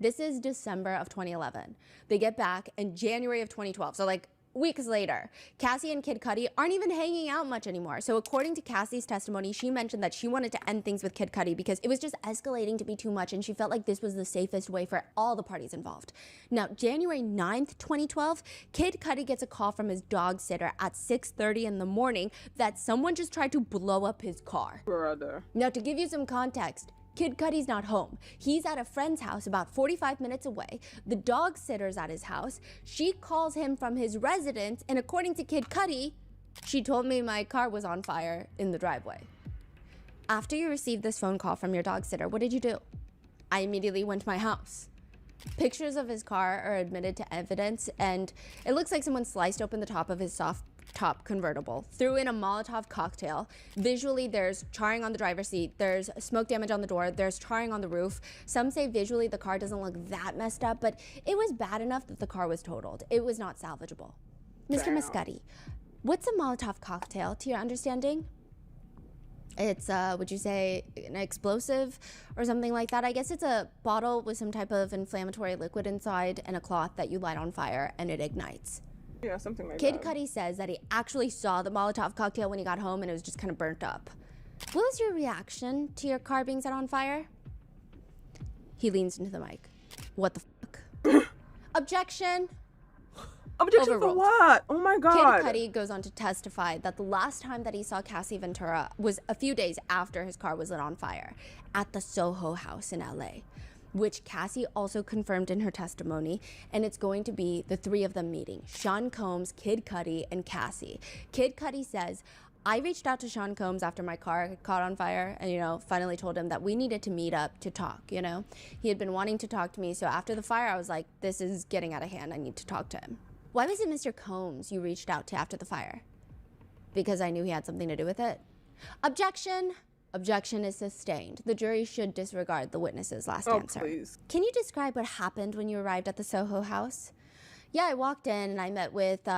This is December of 2011. They get back in January of 2012, so like weeks later. Cassie and Kid Cudi aren't even hanging out much anymore. So according to Cassie's testimony, she mentioned that she wanted to end things with Kid Cudi because it was just escalating to be too much, and she felt like this was the safest way for all the parties involved. Now, January 9th, 2012, Kid Cudi gets a call from his dog sitter at 6:30 in the morning that someone just tried to blow up his car. Brother. Now, to give you some context, Kid Cudi's not home. He's at a friend's house about 45 minutes away. The dog sitter's at his house. She calls him from his residence, and according to Kid Cudi, she told me my car was on fire in the driveway. After you received this phone call from your dog sitter, what did you do? I immediately went to my house. Pictures of his car are admitted to evidence, and it looks like someone sliced open the top of his soft top convertible, threw in a Molotov cocktail. Visually, there's charring on the driver's seat, there's smoke damage on the door, there's charring on the roof. Some say visually the car doesn't look that messed up, but it was bad enough that the car was totaled. It was not salvageable. Mr. Muscati, what's a Molotov cocktail to your understanding? It's, would you say, an explosive or something like that? I guess it's a bottle with some type of inflammatory liquid inside and a cloth that you light on fire and it ignites. Yeah, something like Kid that. Cudi says that he actually saw the Molotov cocktail when he got home and it was just kind of burnt up. What was your reaction to your car being set on fire? He leans into the mic. What the fuck? Objection. Objection Overruled. for what? Oh my God. Kid Cudi goes on to testify that the last time that he saw Cassie Ventura was a few days after his car was lit on fire at the Soho House in LA, which Cassie also confirmed in her testimony, and it's going to be the three of them meeting, Sean Combs, Kid Cudi, and Cassie. Kid Cudi says, I reached out to Sean Combs after my car caught on fire and, you know, finally told him that we needed to meet up to talk, you know. He had been wanting to talk to me, so after the fire, I was like, this is getting out of hand. I need to talk to him. Why was it Mr. Combs you reached out to after the fire? Because I knew he had something to do with it. Objection. Objection is sustained. The jury should disregard the witness's last answer. Please. Can you describe what happened when you arrived at the Soho House? Yeah, I walked in and I met with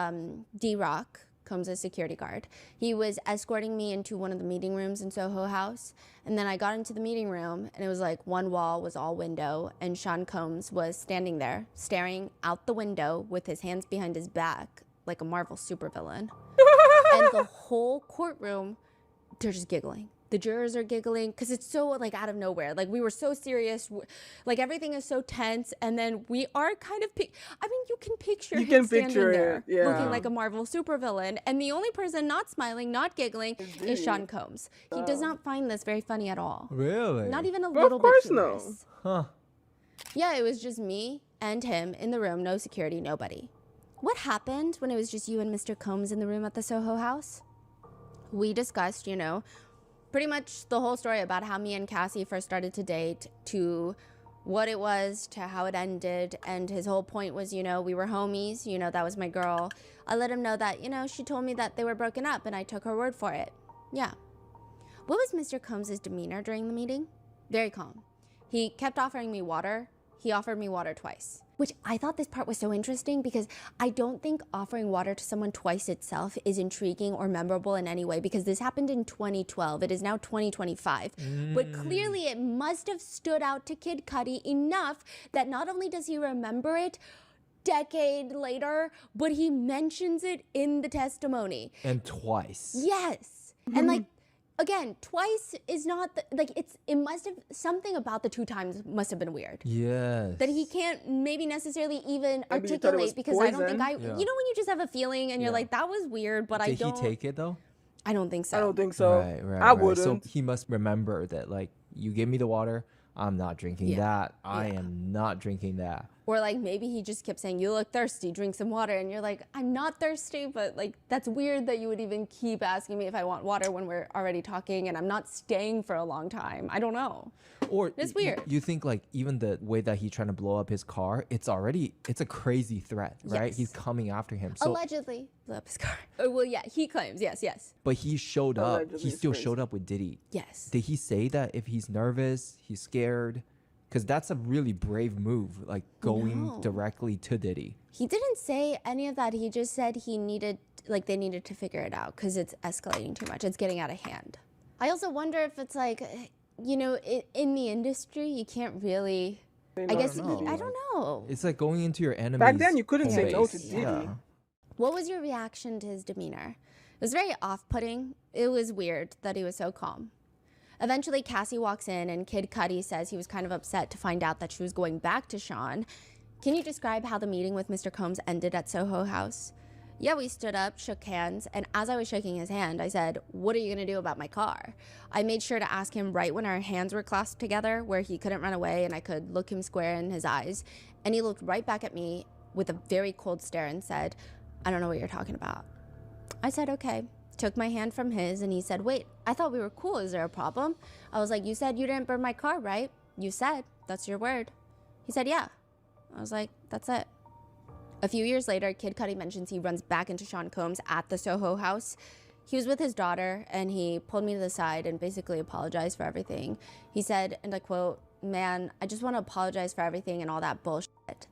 D-Rock, Combs' security guard. He was escorting me into one of the meeting rooms in Soho House. And then I got into the meeting room and it was like one wall was all window and Sean Combs was standing there staring out the window with his hands behind his back like a Marvel supervillain. And the whole courtroom, they're just giggling. The jurors are giggling because it's so like out of nowhere. Like we were so serious, like everything is so tense, and then we are kind of. I mean, you can picture him standing there, yeah, looking like a Marvel supervillain, and the only person not smiling, not giggling, is Sean Combs. He does not find this very funny at all. Really? Not even a little bit humorous. Huh? Yeah, it was just me and him in the room, no security, nobody. What happened when it was just you and Mr. Combs in the room at the Soho House? We discussed, you know, pretty much the whole story about how me and Cassie first started to date, to what it was to how it ended. And his whole point was, you know, we were homies. You know, that was my girl. I let him know that, you know, she told me that they were broken up and I took her word for it. Yeah. What was Mr. Combs' demeanor during the meeting? Very calm. He kept offering me water. He offered me water twice, which I thought this part was so interesting because I don't think offering water to someone twice itself is intriguing or memorable in any way, because this happened in 2012. It is now 2025. But clearly it must have stood out to Kid Cudi enough that not only does he remember it decade later, but he mentions it in the testimony. And twice. Yes. And like, again, twice is not it must have, something about the two times must have been weird. Yes. That he can't maybe necessarily even articulate, because I don't think you know when you just have a feeling and you're like, that was weird, but I don't. Did he take it though? I don't think so. I don't think so. Right. I wouldn't. So he must remember that, like, you give me the water, I'm not drinking that. I am not drinking that. Or like maybe he just kept saying, you look thirsty, drink some water. And you're like, I'm not thirsty, but like, that's weird that you would even keep asking me if I want water when we're already talking and I'm not staying for a long time. I don't know. Or it's weird. You think like even the way that he's trying to blow up his car, it's a crazy threat, right? Yes. He's coming after him. So, allegedly blew up his car. Oh, well, yeah, he claims, yes. But he showed up. Allegedly, He still showed up with Diddy. Yes. Did he say that if he's nervous, he's scared? Because that's a really brave move, like going directly to Diddy. He didn't say any of that. He just said they needed to figure it out because it's escalating too much. It's getting out of hand. I also wonder if it's like, you know, in the industry, you can't really, I guess, I don't know. It's like going into your enemy's Back then, you couldn't home say no base. to Diddy. Yeah. What was your reaction to his demeanor? It was very off-putting. It was weird that he was so calm. Eventually, Cassie walks in and Kid Cudi says he was kind of upset to find out that she was going back to Sean. Can you describe how the meeting with Mr. Combs ended at Soho House? Yeah, we stood up, shook hands, and as I was shaking his hand, I said, what are you gonna do about my car? I made sure to ask him right when our hands were clasped together where he couldn't run away and I could look him square in his eyes. And he looked right back at me with a very cold stare and said, I don't know what you're talking about. I said, okay. Took my hand from his and he said, wait, I thought we were cool. Is there a problem? I was like, you said you didn't burn my car, right? You said, that's your word. He said, yeah. I was like, that's it. A few years later, Kid Cudi mentions he runs back into Sean Combs at the Soho House. He was with his daughter and he pulled me to the side and basically apologized for everything. He said, and I quote, man, I just want to apologize for everything and all that bullshit.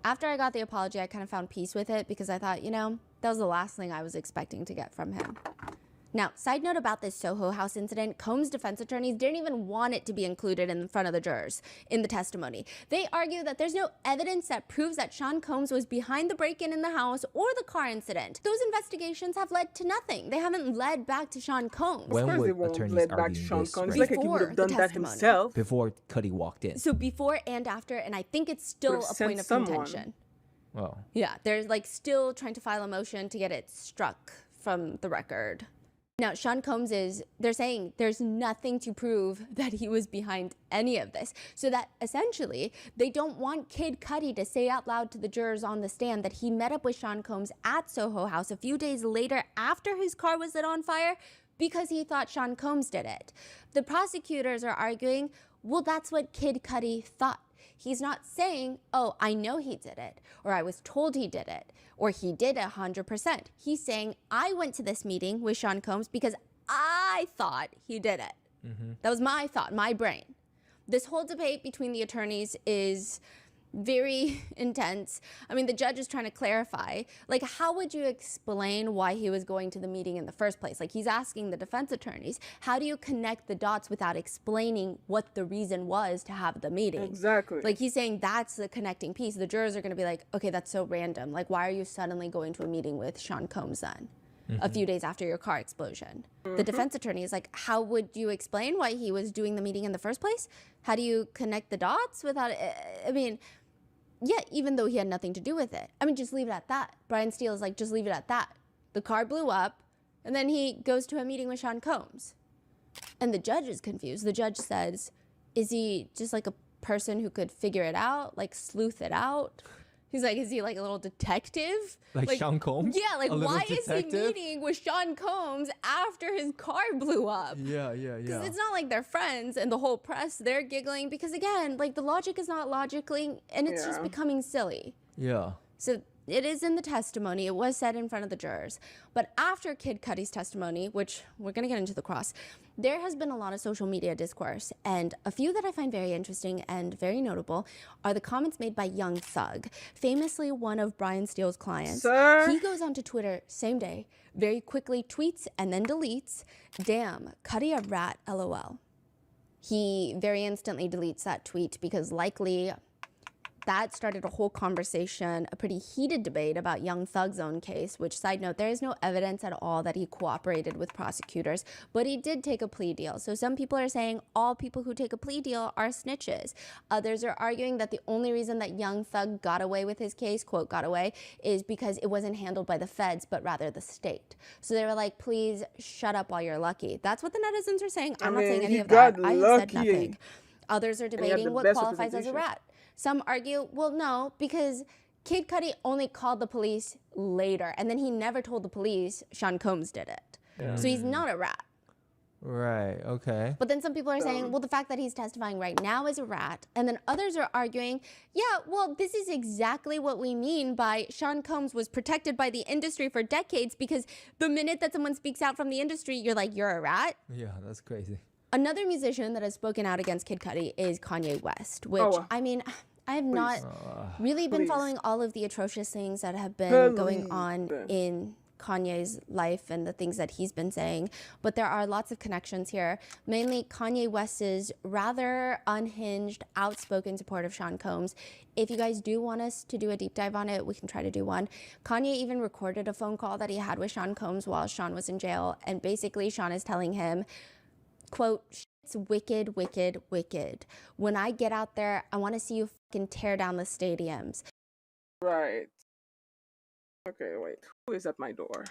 After I got the apology, I kind of found peace with it because I thought, you know, that was the last thing I was expecting to get from him. Now, side note about this Soho House incident, Combs' defense attorneys didn't even want it to be included in front of the jurors in the testimony. They argue that there's no evidence that proves that Sean Combs was behind the break-in in the house or the car incident. Those investigations have led to nothing. They haven't led back to Sean Combs. When Of course they would won't attorneys lead back to argue Sean this? Combs. It's Right? like he would have Before done the that testimony. himself. Before Cudi walked in. So before and after, and I think it's still Could've a sent point of someone. contention. Oh. Yeah, they're like still trying to file a motion to get it struck from the record. Now, Sean Combs they're saying there's nothing to prove that he was behind any of this. So that essentially, they don't want Kid Cudi to say out loud to the jurors on the stand that he met up with Sean Combs at Soho House a few days later after his car was lit on fire because he thought Sean Combs did it. The prosecutors are arguing, well, that's what Kid Cudi thought. He's not saying, oh, I know he did it, or I was told he did it, or he did 100%. He's saying, I went to this meeting with Sean Combs because I thought he did it. That was my thought, my brain. This whole debate between the attorneys is very intense. I mean, the judge is trying to clarify, like, how would you explain why he was going to the meeting in the first place? Like, he's asking the defense attorneys, how do you connect the dots without explaining what the reason was to have the meeting? Exactly. Like, he's saying that's the connecting piece. The jurors are going to be like, okay, that's so random. Like, why are you suddenly going to a meeting with Sean Combs then? A few days after your car explosion. The defense attorney is like, how would you explain why he was doing the meeting in the first place? How do you connect the dots without, I mean, yeah, even though he had nothing to do with it. I mean, just leave it at that. Brian Steele is like, just leave it at that. The car blew up, and then he goes to a meeting with Sean Combs. And the judge is confused. The judge says, is he just like a person who could figure it out, like sleuth it out? He's like, is he like a little detective? Like Sean Combs? Yeah, like why is he meeting with Sean Combs after his car blew up? Yeah. Because it's not like they're friends, and the whole press, they're giggling because, again, like the logic is not logically, and it's just becoming silly. Yeah. So it is in the testimony. It was said in front of the jurors. But after Kid Cudi's testimony, which we're going to get into the cross, there has been a lot of social media discourse. And a few that I find very interesting and very notable are the comments made by Young Thug, famously one of Brian Steele's clients. Sir? He goes onto Twitter same day, very quickly tweets and then deletes, "Damn, Cudi a rat, LOL." He very instantly deletes that tweet because likely that started a whole conversation, a pretty heated debate about Young Thug's own case, which, side note, there is no evidence at all that he cooperated with prosecutors, but he did take a plea deal. So some people are saying all people who take a plea deal are snitches. Others are arguing that the only reason that Young Thug got away with his case, quote, got away, is because it wasn't handled by the feds, but rather the state. So they were like, please shut up while you're lucky. That's what the netizens are saying. I'm not saying any of that. I have said nothing. Others are debating what qualifies as a rat. Some argue, well, no, because Kid Cudi only called the police later, and then he never told the police Sean Combs did it. Yeah. So he's not a rat. Right, okay. But then some people are saying, well, the fact that he's testifying right now is a rat. And then others are arguing, yeah, well, this is exactly what we mean by Sean Combs was protected by the industry for decades, because the minute that someone speaks out from the industry, you're like, you're a rat? Yeah, that's crazy. Another musician that has spoken out against Kid Cudi is Kanye West, which, I mean, I have not really been following all of the atrocious things that have been going on in Kanye's life and the things that he's been saying, but there are lots of connections here. Mainly Kanye West's rather unhinged, outspoken support of Sean Combs. If you guys do want us to do a deep dive on it, we can try to do one. Kanye even recorded a phone call that he had with Sean Combs while Sean was in jail, and basically Sean is telling him, quote, "Shit's wicked, wicked, wicked. When I get out there, I want to see you fucking tear down the stadiums." Right. Okay, wait. Who is at my door?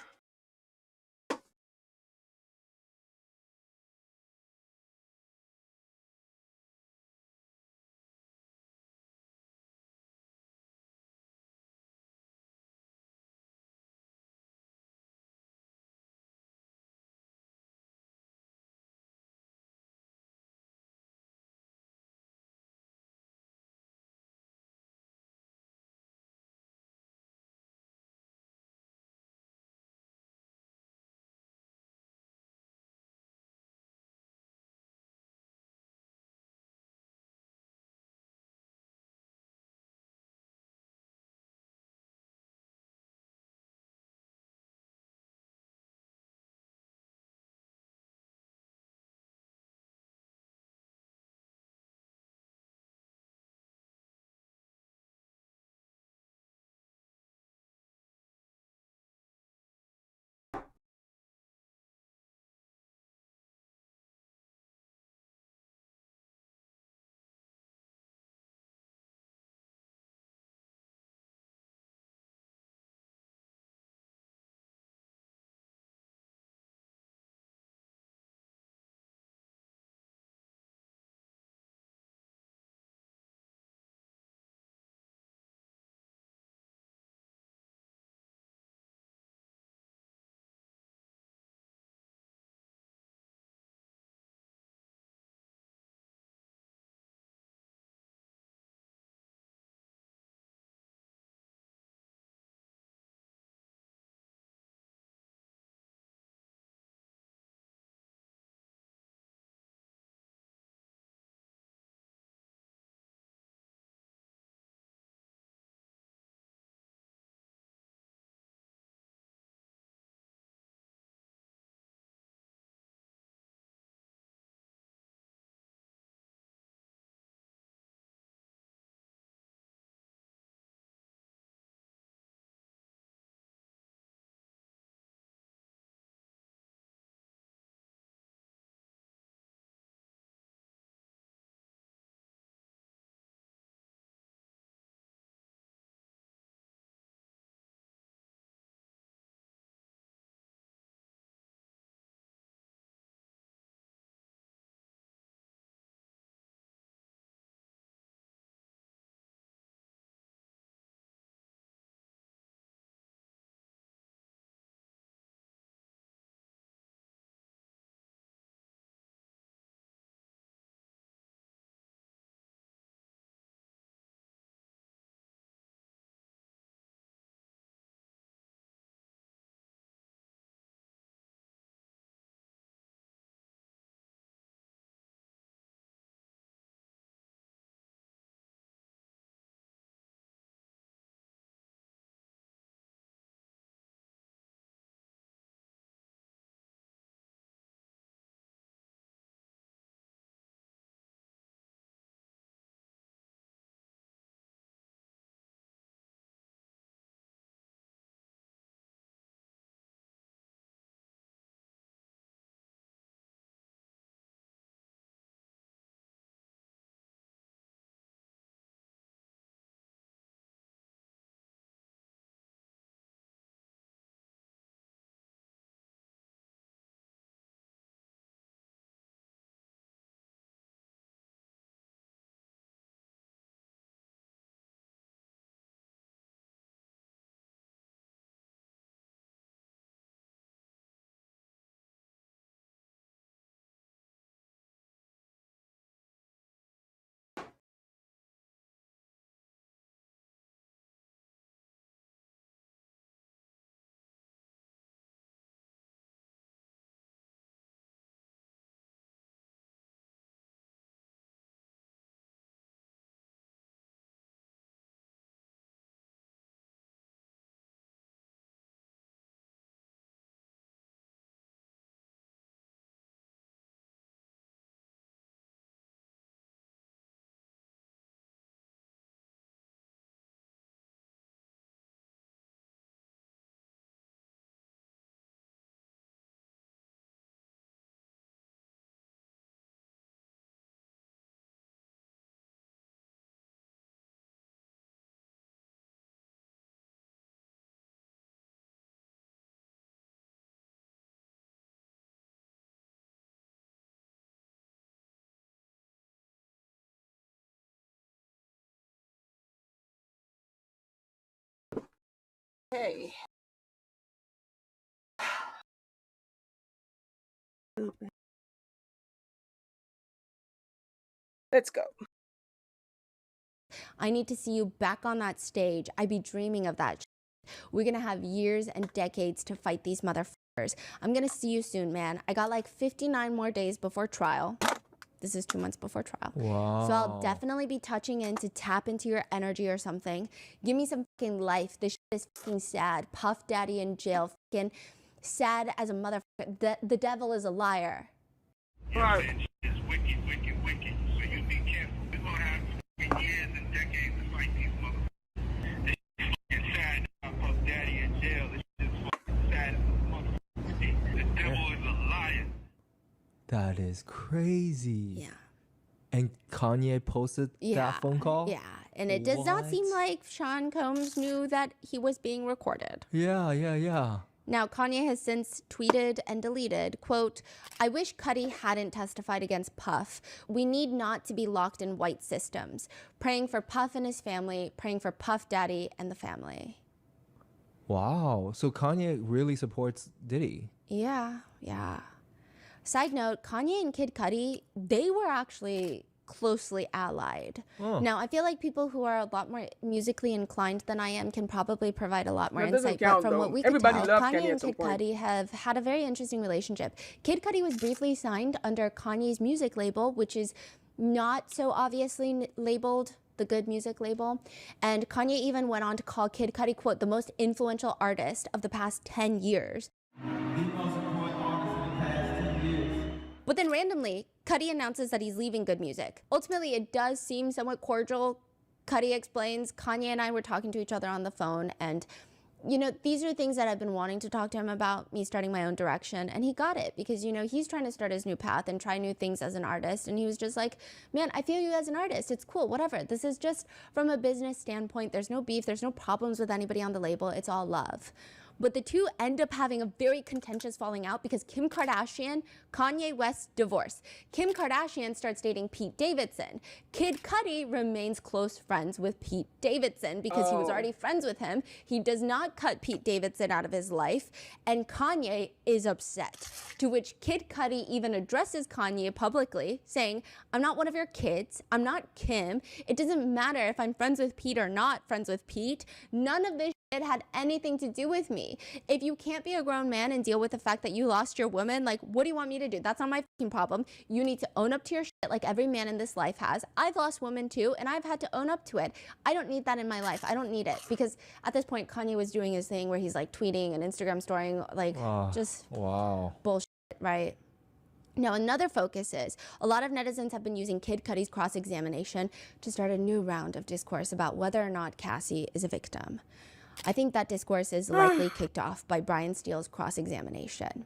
Hey. Let's go. I need to see you back on that stage. I be dreaming of that. We're gonna have years and decades to fight these motherfuckers. I'm gonna see you soon, man. I got like 59 more days before trial. This is 2 months before trial. Wow. So I'll definitely be touching in to tap into your energy or something. Give me some fucking life. This shit is fucking sad. Puff Daddy in jail. Fucking sad as a motherfucker. The devil is a liar. Yeah, man, it's wicked, wicked, wicked. So you be careful. We're gonna have years and decades to fight these motherfuckers. This shit is sad. Puff Daddy in jail. This shit is fucking sad as a motherfucker. The devil is a liar. That is crazy. Yeah. And Kanye posted that phone call? Yeah. And it does not seem like Sean Combs knew that he was being recorded. Yeah. Now, Kanye has since tweeted and deleted, quote, "I wish Cudi hadn't testified against Puff. We need not to be locked in white systems. Praying for Puff and his family, praying for Puff Daddy and the family." Wow. So Kanye really supports Diddy. Yeah. Side note, Kanye and Kid Cudi, they were actually closely allied. Oh. Now, I feel like people who are a lot more musically inclined than I am can probably provide a lot more That doesn't insight. count, but from though. what we Everybody can tell, loves Kanye Kanye and at some Kid point. Cudi have had a very interesting relationship. Kid Cudi was briefly signed under Kanye's music label, which is not so obviously labeled the good music label. And Kanye even went on to call Kid Cudi, quote, "the most influential artist of the past 10 years. But then randomly, Cudi announces that he's leaving Good Music. Ultimately, it does seem somewhat cordial. Cudi explains, Kanye and I were talking to each other on the phone, and you know, these are things that I've been wanting to talk to him about, me starting my own direction, and he got it because, you know, he's trying to start his new path and try new things as an artist, and he was just like, man, I feel you as an artist. It's cool, whatever. This is just from a business standpoint. There's no beef. There's no problems with anybody on the label. It's all love. But the two end up having a very contentious falling out because Kim Kardashian, Kanye West divorce. Kim Kardashian starts dating Pete Davidson. Kid Cudi remains close friends with Pete Davidson because he was already friends with him. He does not cut Pete Davidson out of his life, and Kanye is upset. To which Kid Cudi even addresses Kanye publicly, saying, "I'm not one of your kids. I'm not Kim. It doesn't matter if I'm friends with Pete or not friends with Pete. None of this it had anything to do with me. If you can't be a grown man and deal with the fact that you lost your woman, like, what do you want me to do? That's not my fucking problem. You need to own up to your shit like every man in this life has. I've lost women too, and I've had to own up to it. I don't need that in my life. I don't need it." Because at this point, Kanye was doing his thing where he's like tweeting and Instagram storying, like, just bullshit, right? Now, another focus is a lot of netizens have been using Kid Cudi's cross-examination to start a new round of discourse about whether or not Cassie is a victim. I think that discourse is likely kicked off by Brian Steele's cross-examination.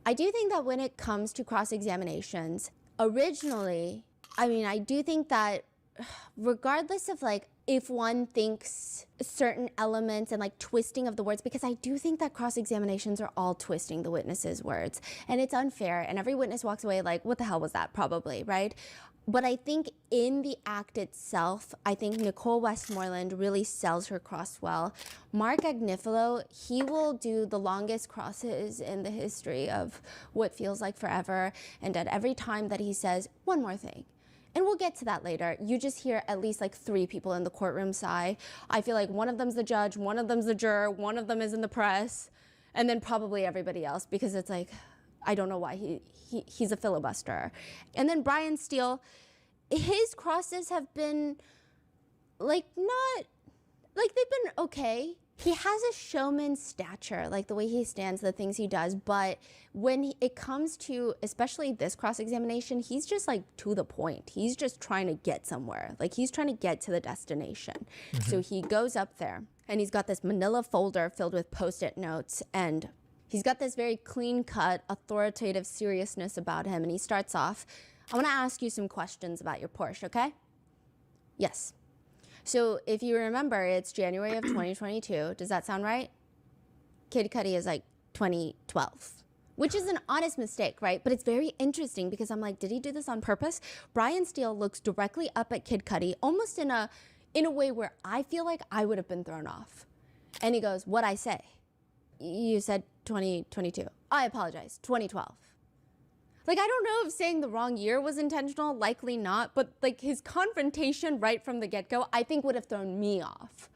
I do think that when it comes to cross-examinations, originally, I do think that regardless of like if one thinks certain elements and like twisting of the words, because I do think that cross-examinations are all twisting the witness's words, and it's unfair, and every witness walks away like, what the hell was that, probably, right? But I think in the act itself, I think Nicole Westmoreland really sells her cross well. Mark Agnifilo, he will do the longest crosses in the history of what feels like forever. And at every time that he says, one more thing, and we'll get to that later, you just hear at least like 3 people in the courtroom sigh. I feel like one of them's the judge, one of them's the juror, one of them is in the press, and then probably everybody else, because it's like, I don't know why he's a filibuster. And then Brian Steele, his crosses have been like not, like they've been okay. He has a showman's stature, like the way he stands, the things he does. But when it comes to, especially this cross-examination, he's just like to the point. He's just trying to get somewhere. Like he's trying to get to the destination. So he goes up there and he's got this manila folder filled with Post-it notes, and he's got this very clean-cut, authoritative seriousness about him, and he starts off, I want to ask you some questions about your Porsche, okay? Yes. So if you remember, it's January of 2022. Does that sound right? Kid Cudi is like 2012, which is an honest mistake, right? But it's very interesting because I'm like, did he do this on purpose? Brian Steele looks directly up at Kid Cudi, almost in a way where I feel like I would have been thrown off. And he goes, "What I say?" "You said 2022. I apologize, 2012. Like, I don't know if saying the wrong year was intentional, likely not, but like his confrontation right from the get-go, I think would have thrown me off.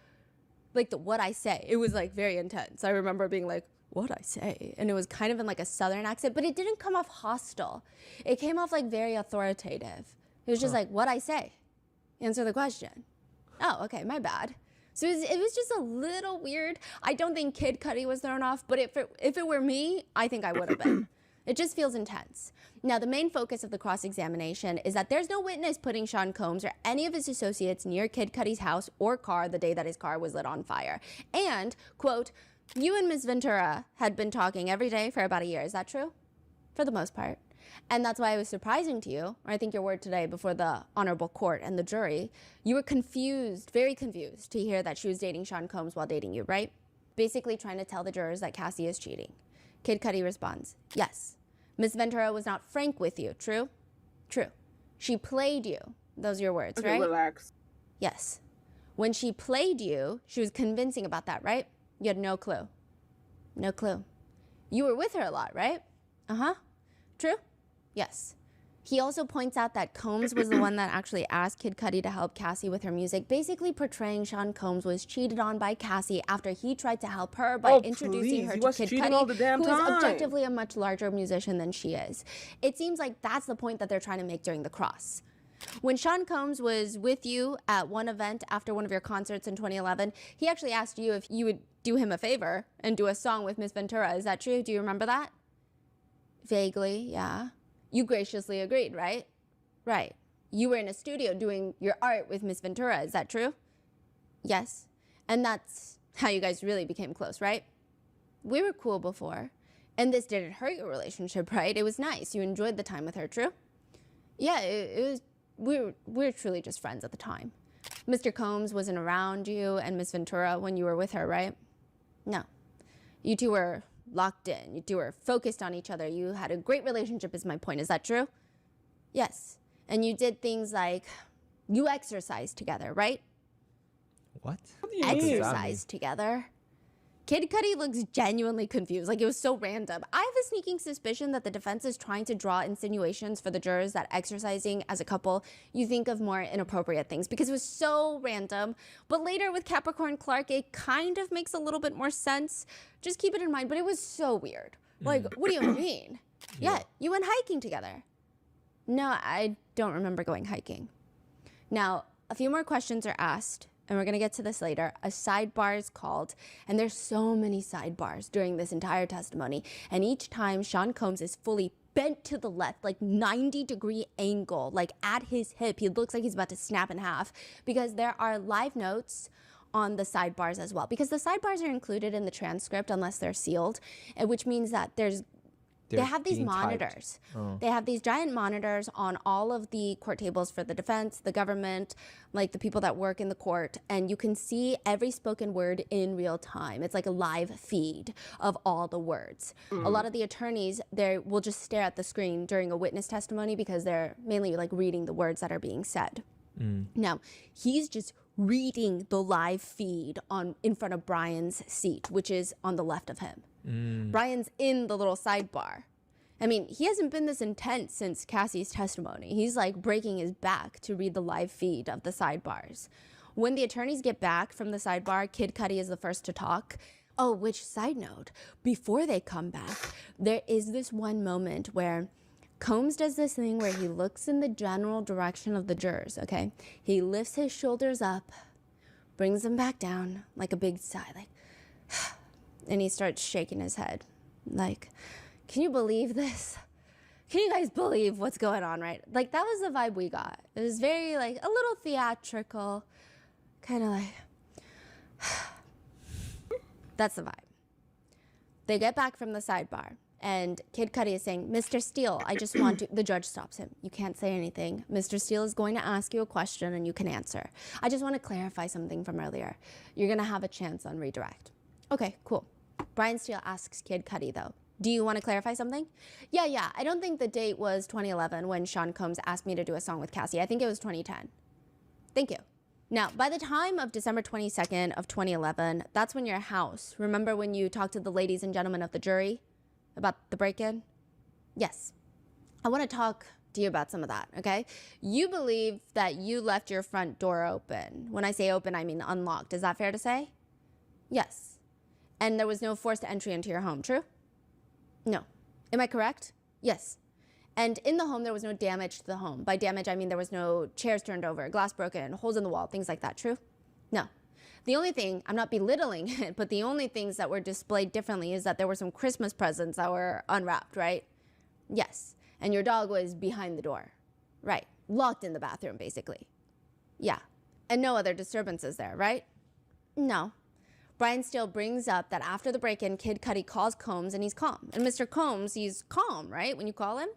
Like the "what I say," it was like very intense. I remember being like, "What I say?" And it was kind of in like a Southern accent, but it didn't come off hostile. It came off like very authoritative. It was just like, "What I say? Answer the question." "Oh, okay, my bad." So it was just a little weird. I don't think Kid Cudi was thrown off, but if it were me, I think I would have been. It just feels intense. Now, the main focus of the cross-examination is that there's no witness putting Sean Combs or any of his associates near Kid Cudi's house or car the day that his car was lit on fire. And, quote, "You and Ms. Ventura had been talking every day for about a year." Is that true? For the most part. And that's why it was surprising to you, or I think your word today before the honorable court and the jury, you were confused, very confused, to hear that she was dating Sean Combs while dating you, right? Basically trying to tell the jurors that Cassie is cheating. Kid Cudi responds, "Yes. Ms. Ventura was not frank with you, true?" "True. She played you." Those are your words, Okay, right? Relax. "Yes. When she played you, she was convincing about that, right? You had no clue." "No clue." "You were with her a lot, right?" "Uh-huh. True?" "Yes." He also points out that Combs was the one that actually asked Kid Cudi to help Cassie with her music, basically portraying Sean Combs was cheated on by Cassie after he tried to help her by introducing her to Kid Cudi, who is objectively a much larger musician than she is. It seems like that's the point that they're trying to make during the cross. When Sean Combs was with you at one event after one of your concerts in 2011, he actually asked you if you would do him a favor and do a song with Miss Ventura. Is that true? Do you remember that? Vaguely, yeah. You graciously agreed, right? Right. You were in a studio doing your art with Miss Ventura. Is that true? Yes. And that's how you guys really became close, right? We were cool before. And this didn't hurt your relationship, right? It was nice. You enjoyed the time with her, true? Yeah, it was. We were truly just friends at the time. Mr. Combs wasn't around you and Miss Ventura when you were with her, right? No. You two were locked in. You two were focused on each other. You had a great relationship is my point. Is that true? Yes. And you did things like you exercised together, right? What? Exercised together. Kid Cudi looks genuinely confused. Like, it was so random. I have a sneaking suspicion that the defense is trying to draw insinuations for the jurors that exercising as a couple, you think of more inappropriate things because it was so random. But later with Capricorn Clark, it kind of makes a little bit more sense. Just keep it in mind. But it was so weird. Like, what do you mean? Yeah, you went hiking together. No, I don't remember going hiking. Now, a few more questions are asked. And we're going to get to this later. A sidebar is called, and there's so many sidebars during this entire testimony. And each time, Sean Combs is fully bent to the left, like 90-degree angle, like at his hip. He looks like he's about to snap in half because there are live notes on the sidebars as well. Because the sidebars are included in the transcript unless they're sealed, which means that they have these monitors. They have these giant monitors on all of the court tables for the defense, the government, like the people that work in the court, and you can see every spoken word in real time. It's like a live feed of all the words. A lot of the attorneys, they will just stare at the screen during a witness testimony because they're mainly like reading the words that are being said. Now, he's just reading the live feed in front of Brian's seat, which is on the left of him. Brian's in the little sidebar. I mean, he hasn't been this intense since Cassie's testimony. He's like breaking his back to read the live feed of the sidebars. When the attorneys get back from the sidebar, Kid Cudi is the first to talk. Oh, which side note, before they come back, there is this one moment where Combs does this thing where he looks in the general direction of the jurors, okay? He lifts his shoulders up, brings them back down like a big sigh, like, and he starts shaking his head. Like, can you believe this? Can you guys believe what's going on, right? Like, that was the vibe we got. It was very, like, a little theatrical, kind of like, that's the vibe. They get back from the sidebar, and Kid Cudi is saying, "Mr. Steele, I just want to," the judge stops him. "You can't say anything. Mr. Steele is going to ask you a question, and you can answer. I just want to clarify something from earlier. You're going to have a chance on redirect." Okay, cool. Brian Steele asks Kid Cudi, though, "Do you want to clarify something?" Yeah. I don't think the date was 2011 when Sean Combs asked me to do a song with Cassie. I think it was 2010. Thank you. Now, by the time of December 22nd of 2011, that's when your house, remember when you talked to the ladies and gentlemen of the jury about the break-in? Yes. I want to talk to you about some of that, okay? You believe that you left your front door open. When I say open, I mean unlocked. Is that fair to say? Yes. And there was no forced entry into your home, true? No. Am I correct? Yes. And in the home, there was no damage to the home. By damage, I mean there was no chairs turned over, glass broken, holes in the wall, things like that, true? No. The only thing, I'm not belittling it, but the only things that were displayed differently is that there were some Christmas presents that were unwrapped, right? Yes. And your dog was behind the door. Right. Locked in the bathroom, basically. Yeah. And no other disturbances there, right? No. Brian Steele brings up that after the break-in, Kid Cudi calls Combs and he's calm. And Mr. Combs, he's calm, right, when you call him?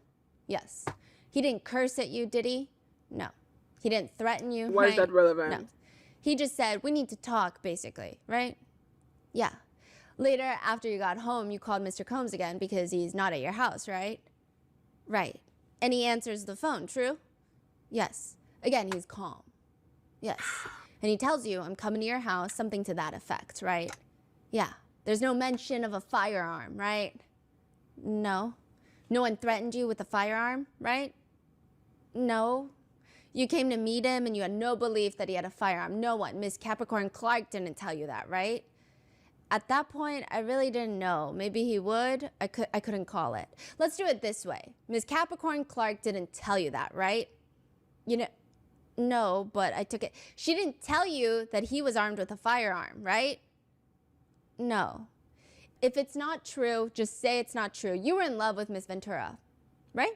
Yes. He didn't curse at you, did he? No. He didn't threaten you, Why right? is that relevant? No. He just said, we need to talk, basically, right? Yeah. Later, after you got home, you called Mr. Combs again because he's not at your house, right? Right. And he answers the phone, true? Yes. Again, he's calm. Yes. And he tells you, I'm coming to your house, something to that effect, right? Yeah. There's no mention of a firearm, right? No. No one threatened you with a firearm, right? No. You came to meet him and you had no belief that he had a firearm. No one. Miss Capricorn Clark didn't tell you that, right? At that point, I really didn't know. Maybe he would. I couldn't call it. Let's do it this way. Miss Capricorn Clark didn't tell you that, right? You know, no, but I took it. She didn't tell you that he was armed with a firearm, right? No. If it's not true, just say it's not true. You were in love with Miss Ventura, right?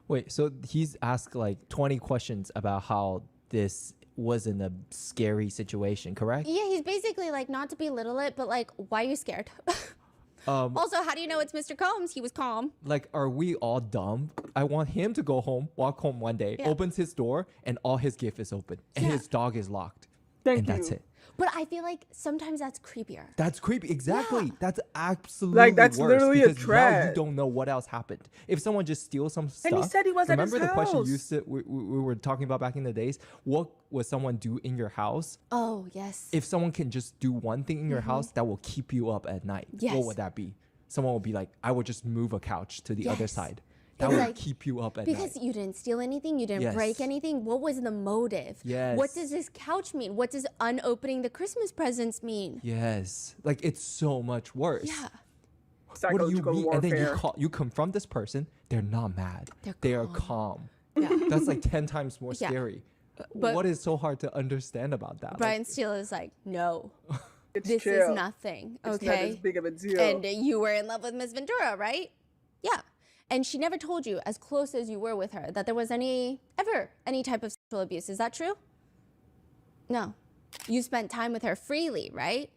Wait, so he's asked like 20 questions about how this wasn't a scary situation, correct? Yeah, he's basically like, not to belittle it, but like, why are you scared? Also, how do you know it's Mr. Combs? He was calm. Like, are we all dumb? I want him to go home, walk home one day, opens his door, and all his gift is open, and his dog is locked. Thank you. That's it. But I feel like sometimes that's creepier. That's creepy. Exactly. Yeah. That's absolutely Like, that's worse literally a because now threat. you don't know what else happened. If someone just steals some stuff. And he said he was at his remember the question house. you said we were talking about back in the days? What would someone do in your house? Oh, yes. If someone can just do one thing in your house that will keep you up at night, Yes. what would that be? Someone will be like, I would just move a couch to the other Yes. side. That It's would like, keep you up at night. because you didn't steal anything, you didn't Yes. break anything. What was the motive? Yes. What does this couch mean? What does unopening the Christmas presents mean? Yes. Like, it's so much worse. Yeah. What do you Psychological read? warfare. And then you confront this person, they're not mad. They are calm. Yeah. That's like 10 times more Yeah. scary. But- what is so hard to understand about that? Brian Steele is like, no, It's this chill. is nothing. It's Okay. not as big of a deal. And you were in love with Miss Ventura, right? Yeah. And she never told you, as close as you were with her, that there was ever any type of sexual abuse. Is that true? No. You spent time with her freely, right?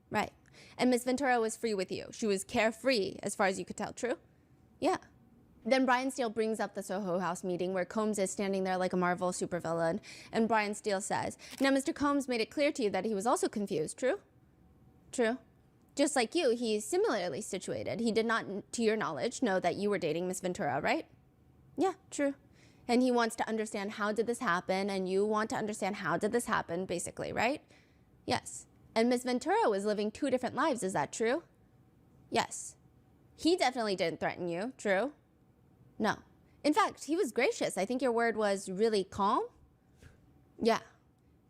Right. And Miss Ventura was free with you. She was carefree, as far as you could tell. True? Yeah. Then Brian Steele brings up the Soho House meeting where Combs is standing there like a Marvel supervillain. And Brian Steele says, now Mr. Combs made it clear to you that he was also confused. True? True. Just like you, he's similarly situated. He did not, to your knowledge, know that you were dating Miss Ventura, right? Yeah, true. And he wants to understand how did this happen, and you want to understand how did this happen, basically, right? Yes. And Miss Ventura was living 2 different lives, is that true? Yes. He definitely didn't threaten you, true? No. In fact, he was gracious. I think your word was really calm. Yeah.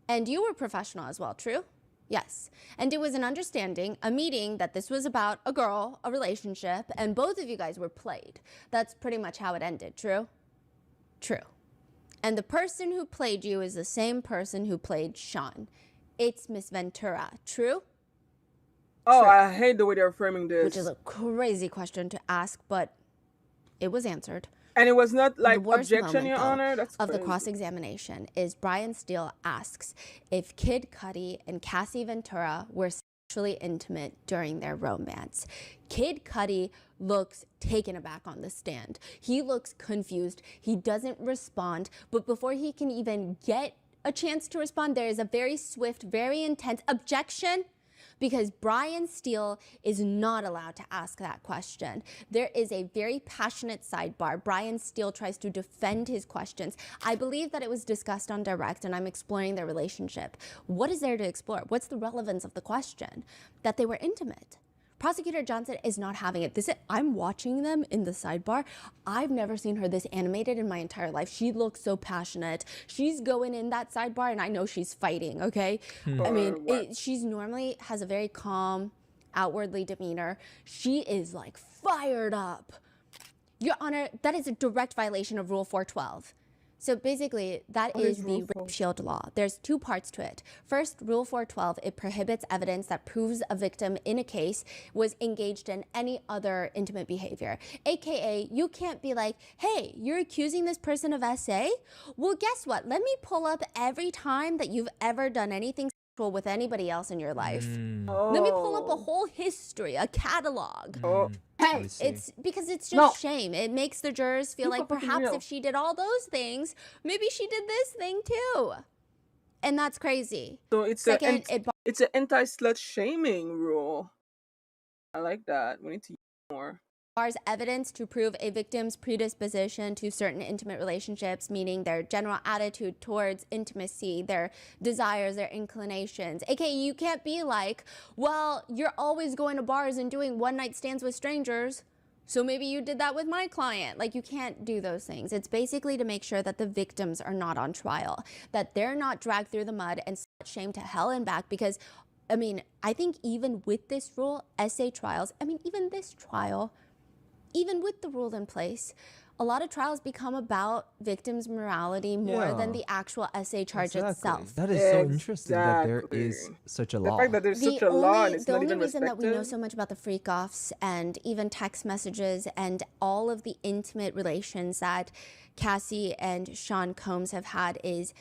And you were professional as well, true? Yes. And it was an understanding, a meeting, that this was about a girl, a relationship, and both of you guys were played. That's pretty much how it ended, true? True. And the person who played you is the same person who played Sean. It's Miss Ventura, true? Oh, True. I hate the way they're framing this. Which is a crazy question to ask, but it was answered. And it was not like The worst objection, moment, Your though, Honor. That's of the crazy. cross-examination is Brian Steele asks if Kid Cudi and Cassie Ventura were sexually intimate during their romance. Kid Cudi looks taken aback on the stand. He looks confused. He doesn't respond. But before he can even get a chance to respond, there is a very swift, very intense objection, because Brian Steele is not allowed to ask that question. There is a very passionate sidebar. Brian Steele tries to defend his questions. I believe that it was discussed on direct, and I'm exploring their relationship. What is there to explore? What's the relevance of the question? That they were intimate. Prosecutor Johnson is not having it. I'm watching them in the sidebar. I've never seen her this animated in my entire life. She looks so passionate. She's going in that sidebar, and I know she's fighting, okay? I mean, she's normally has a very calm, outwardly demeanor. She is like fired up. Your Honor, that is a direct violation of Rule 412. So basically, that is the rape shield law. There's two parts to it. First, Rule 412, it prohibits evidence that proves a victim in a case was engaged in any other intimate behavior. AKA, you can't be like, hey, you're accusing this person of SA? Well, guess what? Let me pull up every time that you've ever done anything sexual with anybody else in your life. Let me pull up a whole history, a catalog. Hey, it's because it's just shame. It makes the jurors feel like perhaps if she did all those things, maybe she did this thing too. And that's crazy. So it's an anti-slut shaming rule. I like that. We need to use more. Bars evidence to prove a victim's predisposition to certain intimate relationships, meaning their general attitude towards intimacy, their desires, their inclinations. AKA, you can't be like, well, you're always going to bars and doing one-night stands with strangers, so maybe you did that with my client. Like, you can't do those things. It's basically to make sure that the victims are not on trial, that they're not dragged through the mud and shamed to hell and back, because I mean, I think even with this rule, SA trials, I mean, even this trial, even with the rule in place, a lot of trials become about victims' morality more than the actual SA charge itself. That is so interesting that there is such a law. The fact that there's such a law and it's the not only even reason respected. that we know so much about the freak-offs and even text messages and all of the intimate relations that Cassie and Sean Combs have had is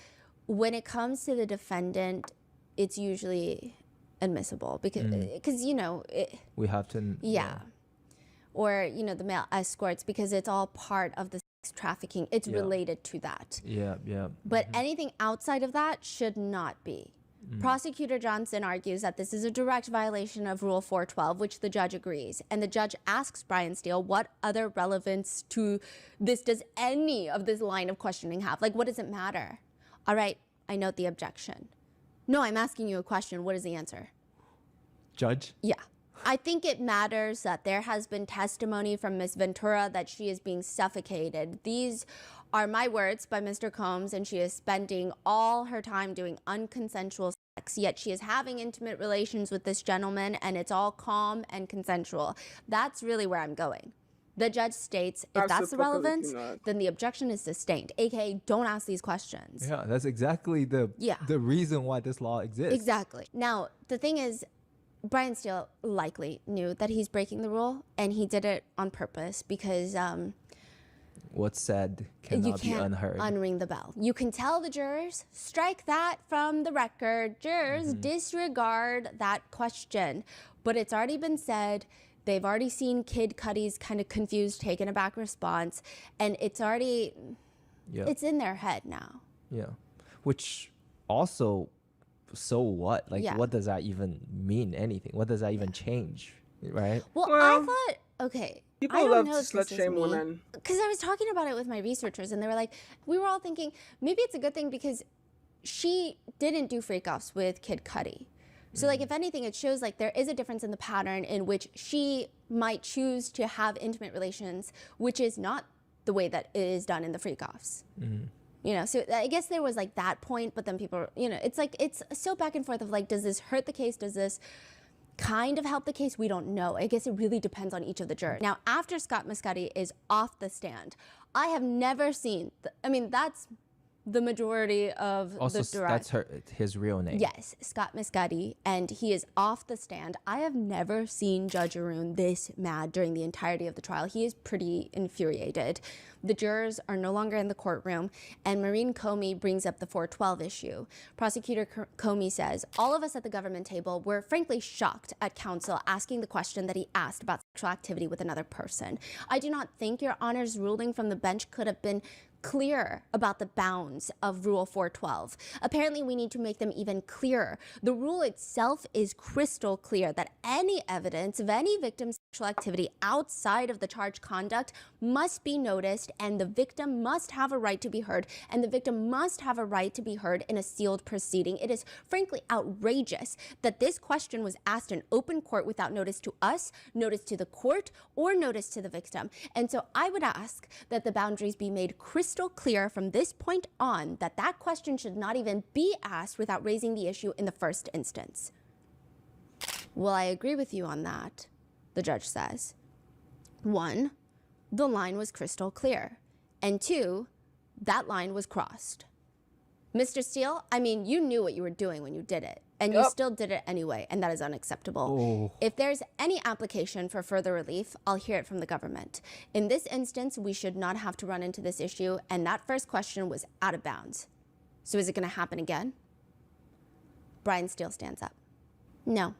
when it comes to the defendant, it's usually admissible because you know, we have to... Or, you know, the male escorts, because it's all part of the sex trafficking. It's related to that. But anything outside of that should not be. Prosecutor Johnson argues that this is a direct violation of Rule 412, which the judge agrees. And the judge asks Brian Steele, what other relevance to this does any of this line of questioning have? Like, what does it matter? All right, I note the objection. No, I'm asking you a question. What is the answer? Judge? Yeah. I think it matters that there has been testimony from Ms. Ventura that she is being suffocated. These are my words by Mr. Combs, and she is spending all her time doing unconsensual sex, yet she is having intimate relations with this gentleman, and it's all calm and consensual. That's really where I'm going. The judge states if that's the relevance, then the objection is sustained, aka don't ask these questions. Yeah, that's exactly the reason why this law exists. Exactly. Now, the thing is, Brian Steele likely knew that he's breaking the rule, and he did it on purpose because what's said cannot be unheard. Unring the bell. You can tell the jurors, strike that from the record. Jurors, disregard that question. But it's already been said. They've already seen Kid Cudi's kind of confused, taken aback response, and it's already, it's in their head now. Yeah, which also... So what? Like, what does that even mean? Anything? What does that even change? Right? Well, I thought, okay. People love to slut shame women. Because I was talking about it with my researchers, and they were like, we were all thinking, maybe it's a good thing because she didn't do freak-offs with Kid Cudi. So, like, if anything, it shows, like, there is a difference in the pattern in which she might choose to have intimate relations, which is not the way that it is done in the freak-offs. You know, so I guess there was like that point, but then people, you know, it's like, it's so back and forth of like, does this hurt the case? Does this kind of help the case? We don't know. I guess it really depends on each of the jurors. Now, after Scott Muscati is off the stand, I have never seen, I mean, that's the majority of also, the direct. That's his real name. Yes, Scott Muscati, and he is off the stand. I have never seen Judge Arun this mad during the entirety of the trial. He is pretty infuriated. The jurors are no longer in the courtroom, and Maureen Comey brings up the 412 issue. Prosecutor Comey says, all of us at the government table were frankly shocked at counsel asking the question that he asked about sexual activity with another person. I do not think Your Honor's ruling from the bench could have been clear about the bounds of Rule 412. Apparently, we need to make them even clearer. The rule itself is crystal clear that any evidence of any victim's sexual activity outside of the charged conduct must be noticed, and the victim must have a right to be heard, and the victim must have a right to be heard in a sealed proceeding. It is frankly outrageous that this question was asked in open court without notice to us, notice to the court, or notice to the victim. And so I would ask that the boundaries be made crystal clear from this point on, that that question should not even be asked without raising the issue in the first instance. Well, I agree with you on that, the judge says. 1, the line was crystal clear. And 2, that line was crossed. Mr. Steele, I mean, you knew what you were doing when you did it, and you still did it anyway, and that is unacceptable. If there's any application for further relief, I'll hear it from the government. In this instance, we should not have to run into this issue, and that first question was out of bounds. So is it going to happen again? Brian Steele stands up. No.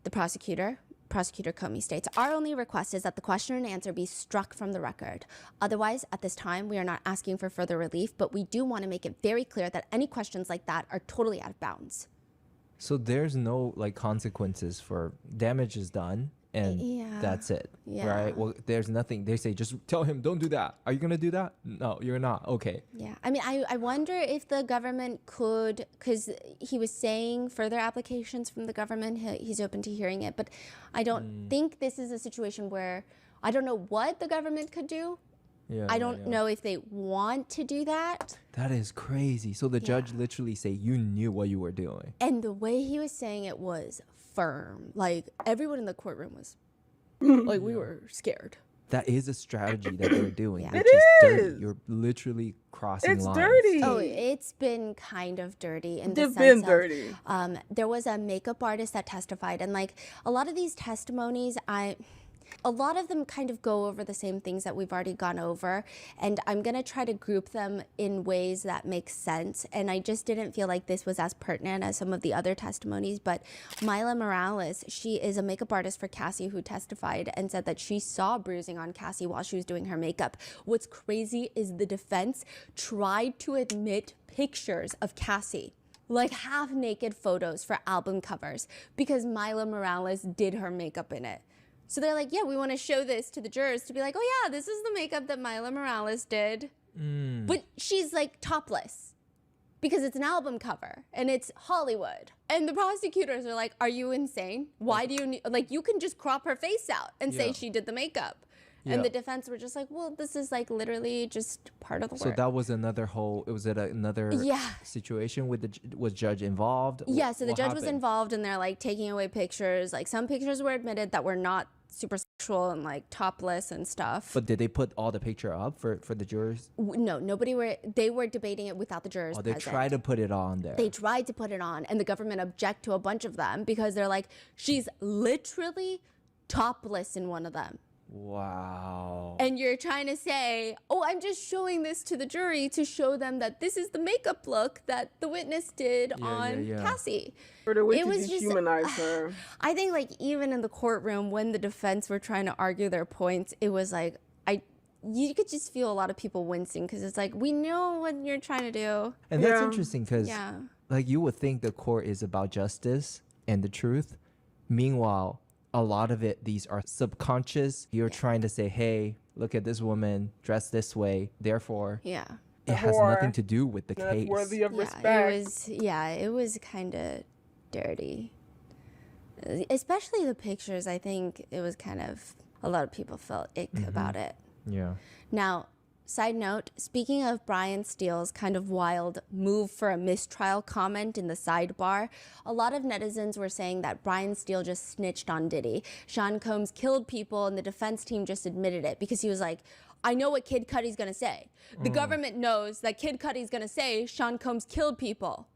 The prosecutor Comey states, our only request is that the question and answer be struck from the record. Otherwise, at this time, we are not asking for further relief, but we do want to make it very clear that any questions like that are totally out of bounds. So there's no like consequences for damage is done and that's it, right? Well, there's nothing. They say, just tell him, don't do that. Are you going to do that? No, you're not. Okay. Yeah. I mean, I wonder if the government could, because he was saying further applications from the government, he's open to hearing it. But I don't think this is a situation where, I don't know what the government could do. I don't know if they want to do that. That is crazy. So the judge literally say, you knew what you were doing. And the way he was saying it was firm. Like, everyone in the courtroom was like, we were scared. That is a strategy that they're doing, which It is dirty. is. You're literally crossing lines. It's dirty. Oh, it's been kind of dirty in the They've sense been of, dirty. there was a makeup artist that testified, and like a lot of these testimonies, a lot of them kind of go over the same things that we've already gone over, and I'm going to try to group them in ways that make sense. And I just didn't feel like this was as pertinent as some of the other testimonies. But Mila Morales, she is a makeup artist for Cassie, who testified and said that she saw bruising on Cassie while she was doing her makeup. What's crazy is the defense tried to admit pictures of Cassie, like half naked photos for album covers, because Mila Morales did her makeup in it. So they're like, yeah, we want to show this to the jurors to be like, oh yeah, this is the makeup that Mila Morales did. But she's like topless because it's an album cover and it's Hollywood. And the prosecutors are like, are you insane? Why do you need, like, you can just crop her face out and say she did the makeup. And the defense were just like, well, this is like literally just part of the work. So that was another whole, was it another situation with was judge involved? Yeah, so the judge was involved, and they're like taking away pictures. Like some pictures were admitted that were not super sexual and like topless and stuff. But did they put all the picture up for the jurors? No, they were debating it without the jurors present. They tried to put it on there. They tried to put it on, and the government object to a bunch of them because they're like, she's literally topless in one of them. Wow. And you're trying to say, oh, I'm just showing this to the jury to show them that this is the makeup look that the witness did on Cassie. For the way to dehumanize her. I think like even in the courtroom when the defense were trying to argue their points, it was like, you could just feel a lot of people wincing because it's like, we know what you're trying to do. And that's interesting because like you would think the court is about justice and the truth. Meanwhile, a lot of these are subconscious. You're trying to say, hey, look at this woman dressed this way. Therefore, it has nothing to do with the case. Worthy of respect. It was kind of dirty. Especially the pictures. I think it was kind of, a lot of people felt ick about it. Yeah. Now, side note, speaking of Brian Steele's kind of wild move for a mistrial comment in the sidebar, a lot of netizens were saying that Brian Steele just snitched on Diddy. Sean Combs killed people and the defense team just admitted it because he was like, I know what Kid Cudi's gonna say. The government knows that Kid Cudi's gonna say Sean Combs killed people.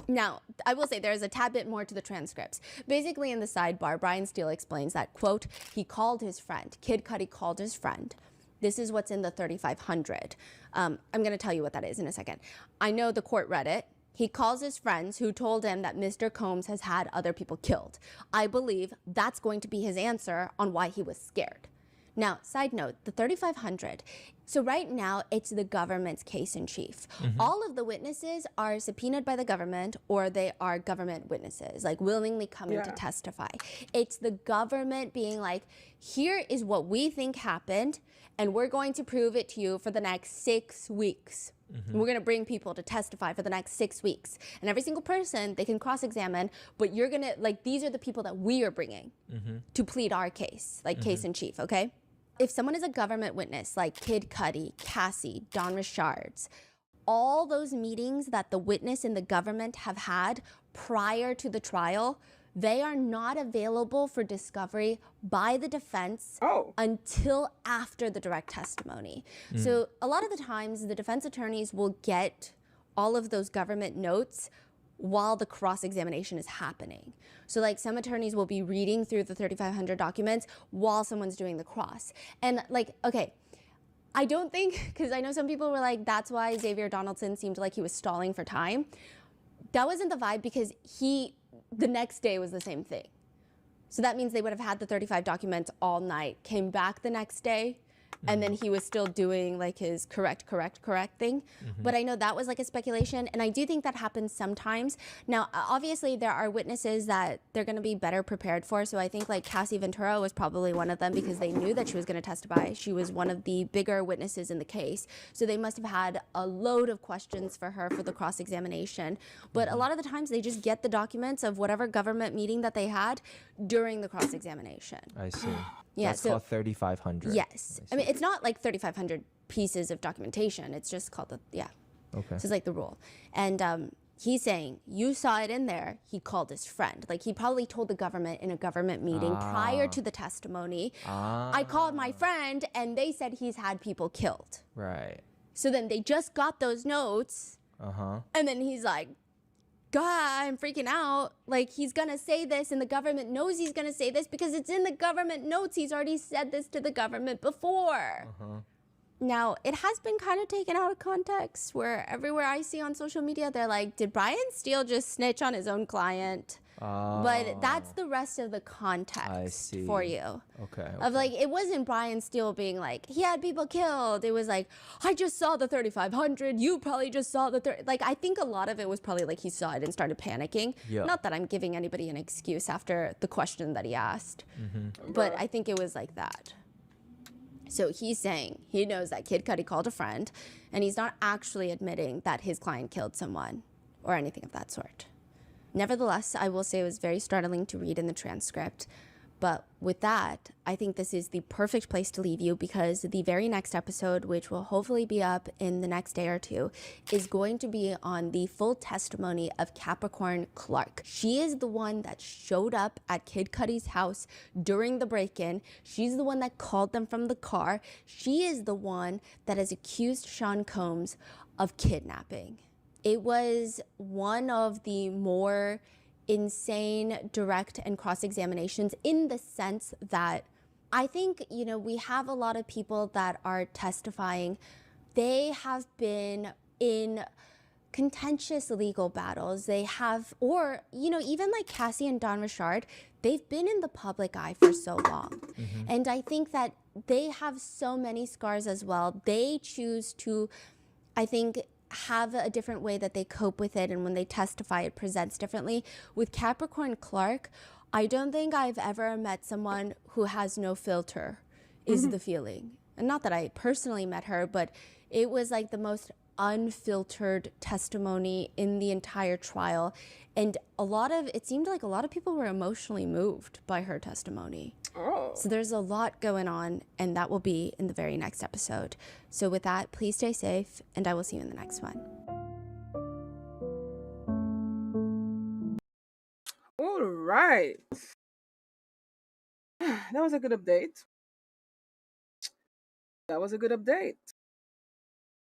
Now, I will say there is a tad bit more to the transcripts. Basically in the sidebar, Brian Steele explains that, quote, he called his friend. Kid Cudi called his friend. This is what's in the 3500. I'm going to tell you what that is in a second. I know the court read it. He calls his friends who told him that Mr. Combs has had other people killed. I believe that's going to be his answer on why he was scared. Now, side note, the 3500, So right now, it's the government's case in chief. All of the witnesses are subpoenaed by the government, or they are government witnesses, like willingly coming to testify. It's the government being like, here is what we think happened, and we're going to prove it to you for the next 6 weeks. We're going to bring people to testify for the next 6 weeks. And every single person, they can cross-examine, but you're going to, like, these are the people that we are bringing to plead our case, like case in chief, okay? If someone is a government witness, like Kid Cudi, Cassie, Don Richards, all those meetings that the witness and the government have had prior to the trial, they are not available for discovery by the defense until after the direct testimony. So a lot of the times, the defense attorneys will get all of those government notes while the cross-examination is happening. So like some attorneys will be reading through the 3,500 documents while someone's doing the cross. And like, okay, I don't think, because I know some people were like, that's why Xavier Donaldson seemed like he was stalling for time. That wasn't the vibe, because the next day was the same thing. So that means they would have had the 35 documents all night, came back the next day, and then he was still doing like his correct thing. But I know that was like a speculation, and I do think that happens sometimes. Now, obviously, there are witnesses that they're going to be better prepared for. So I think like Cassie Ventura was probably one of them, because they knew that she was going to testify. She was one of the bigger witnesses in the case. So they must have had a load of questions for her for the cross-examination. But a lot of the times they just get the documents of whatever government meeting that they had during the cross-examination. I see. Yeah, That's called 3,500. Yes. I mean, it's not like 3,500 pieces of documentation. It's just called Okay. So it's like the rule. And he's saying, you saw it in there. He called his friend. Like, he probably told the government in a government meeting prior to the testimony, I called my friend, and they said he's had people killed. Right. So then they just got those notes. And then he's like, God, I'm freaking out. Like, he's going to say this, and the government knows he's going to say this because it's in the government notes. He's already said this to the government before. Now, it has been kind of taken out of context, where everywhere I see on social media, they're like, did Brian Steele just snitch on his own client? But that's the rest of the context for you. Okay. Of like, it wasn't Brian Steele being like, he had people killed. It was like, I just saw the 3,500. You probably just saw the like, I think a lot of it was probably like he saw it and started panicking. Not that I'm giving anybody an excuse after the question that he asked, but I think it was like that. So he's saying he knows that Kid Cudi called a friend, and he's not actually admitting that his client killed someone or anything of that sort. Nevertheless, I will say it was very startling to read in the transcript. But with that, I think this is the perfect place to leave you, because the very next episode, which will hopefully be up in the next day or two, is going to be on the full testimony of Capricorn Clark. She is the one that showed up at Kid Cudi's house during the break-in. She's the one that called them from the car. She is the one that has accused Sean Combs of kidnapping. It was one of the more insane direct and cross-examinations, in the sense that I think, you know, we have a lot of people that are testifying. They have been in contentious legal battles. They have, or, you know, even like Cassie and Don Richard, they've been in the public eye for so long. And I think that they have so many scars as well. They choose to, I think, have a different way that they cope with it, and when they testify, it presents differently. With Capricorn Clark, I don't think I've ever met someone who has no filter, is the feeling. And not that I personally met her, but it was like the most unfiltered testimony in the entire trial. And it seemed like a lot of people were emotionally moved by her testimony. So there's a lot going on, and that will be in the very next episode. So with that, please stay safe, and I will see you in the next one. All right. That was a good update.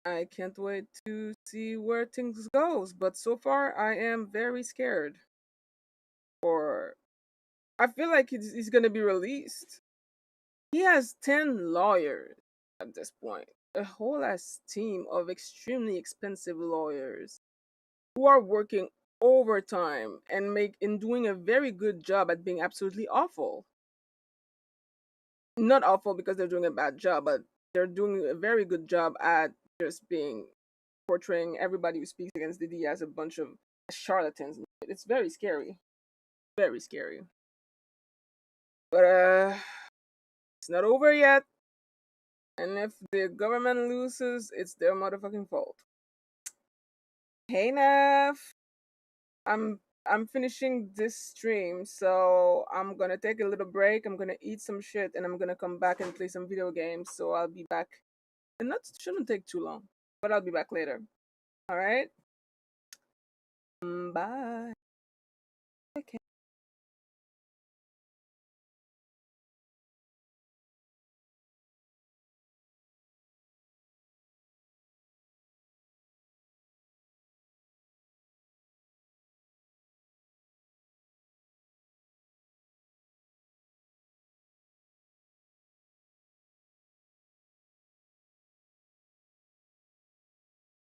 I can't wait to see where things goes, but so far I am very scared. I feel like he's gonna be released. He has 10 lawyers at this point, a whole ass team of extremely expensive lawyers who are working overtime and doing a very good job at being absolutely awful. Not awful because they're doing a bad job, but they're doing a very good job at just portraying everybody who speaks against Diddy as a bunch of charlatans. It's very scary. Very scary. But it's not over yet. And if the government loses, it's their motherfucking fault. Hey Neff. I'm finishing this stream, so I'm gonna take a little break. I'm gonna eat some shit, and I'm gonna come back and play some video games. So I'll be back, and that shouldn't take too long, but I'll be back later. All right. Bye. Okay.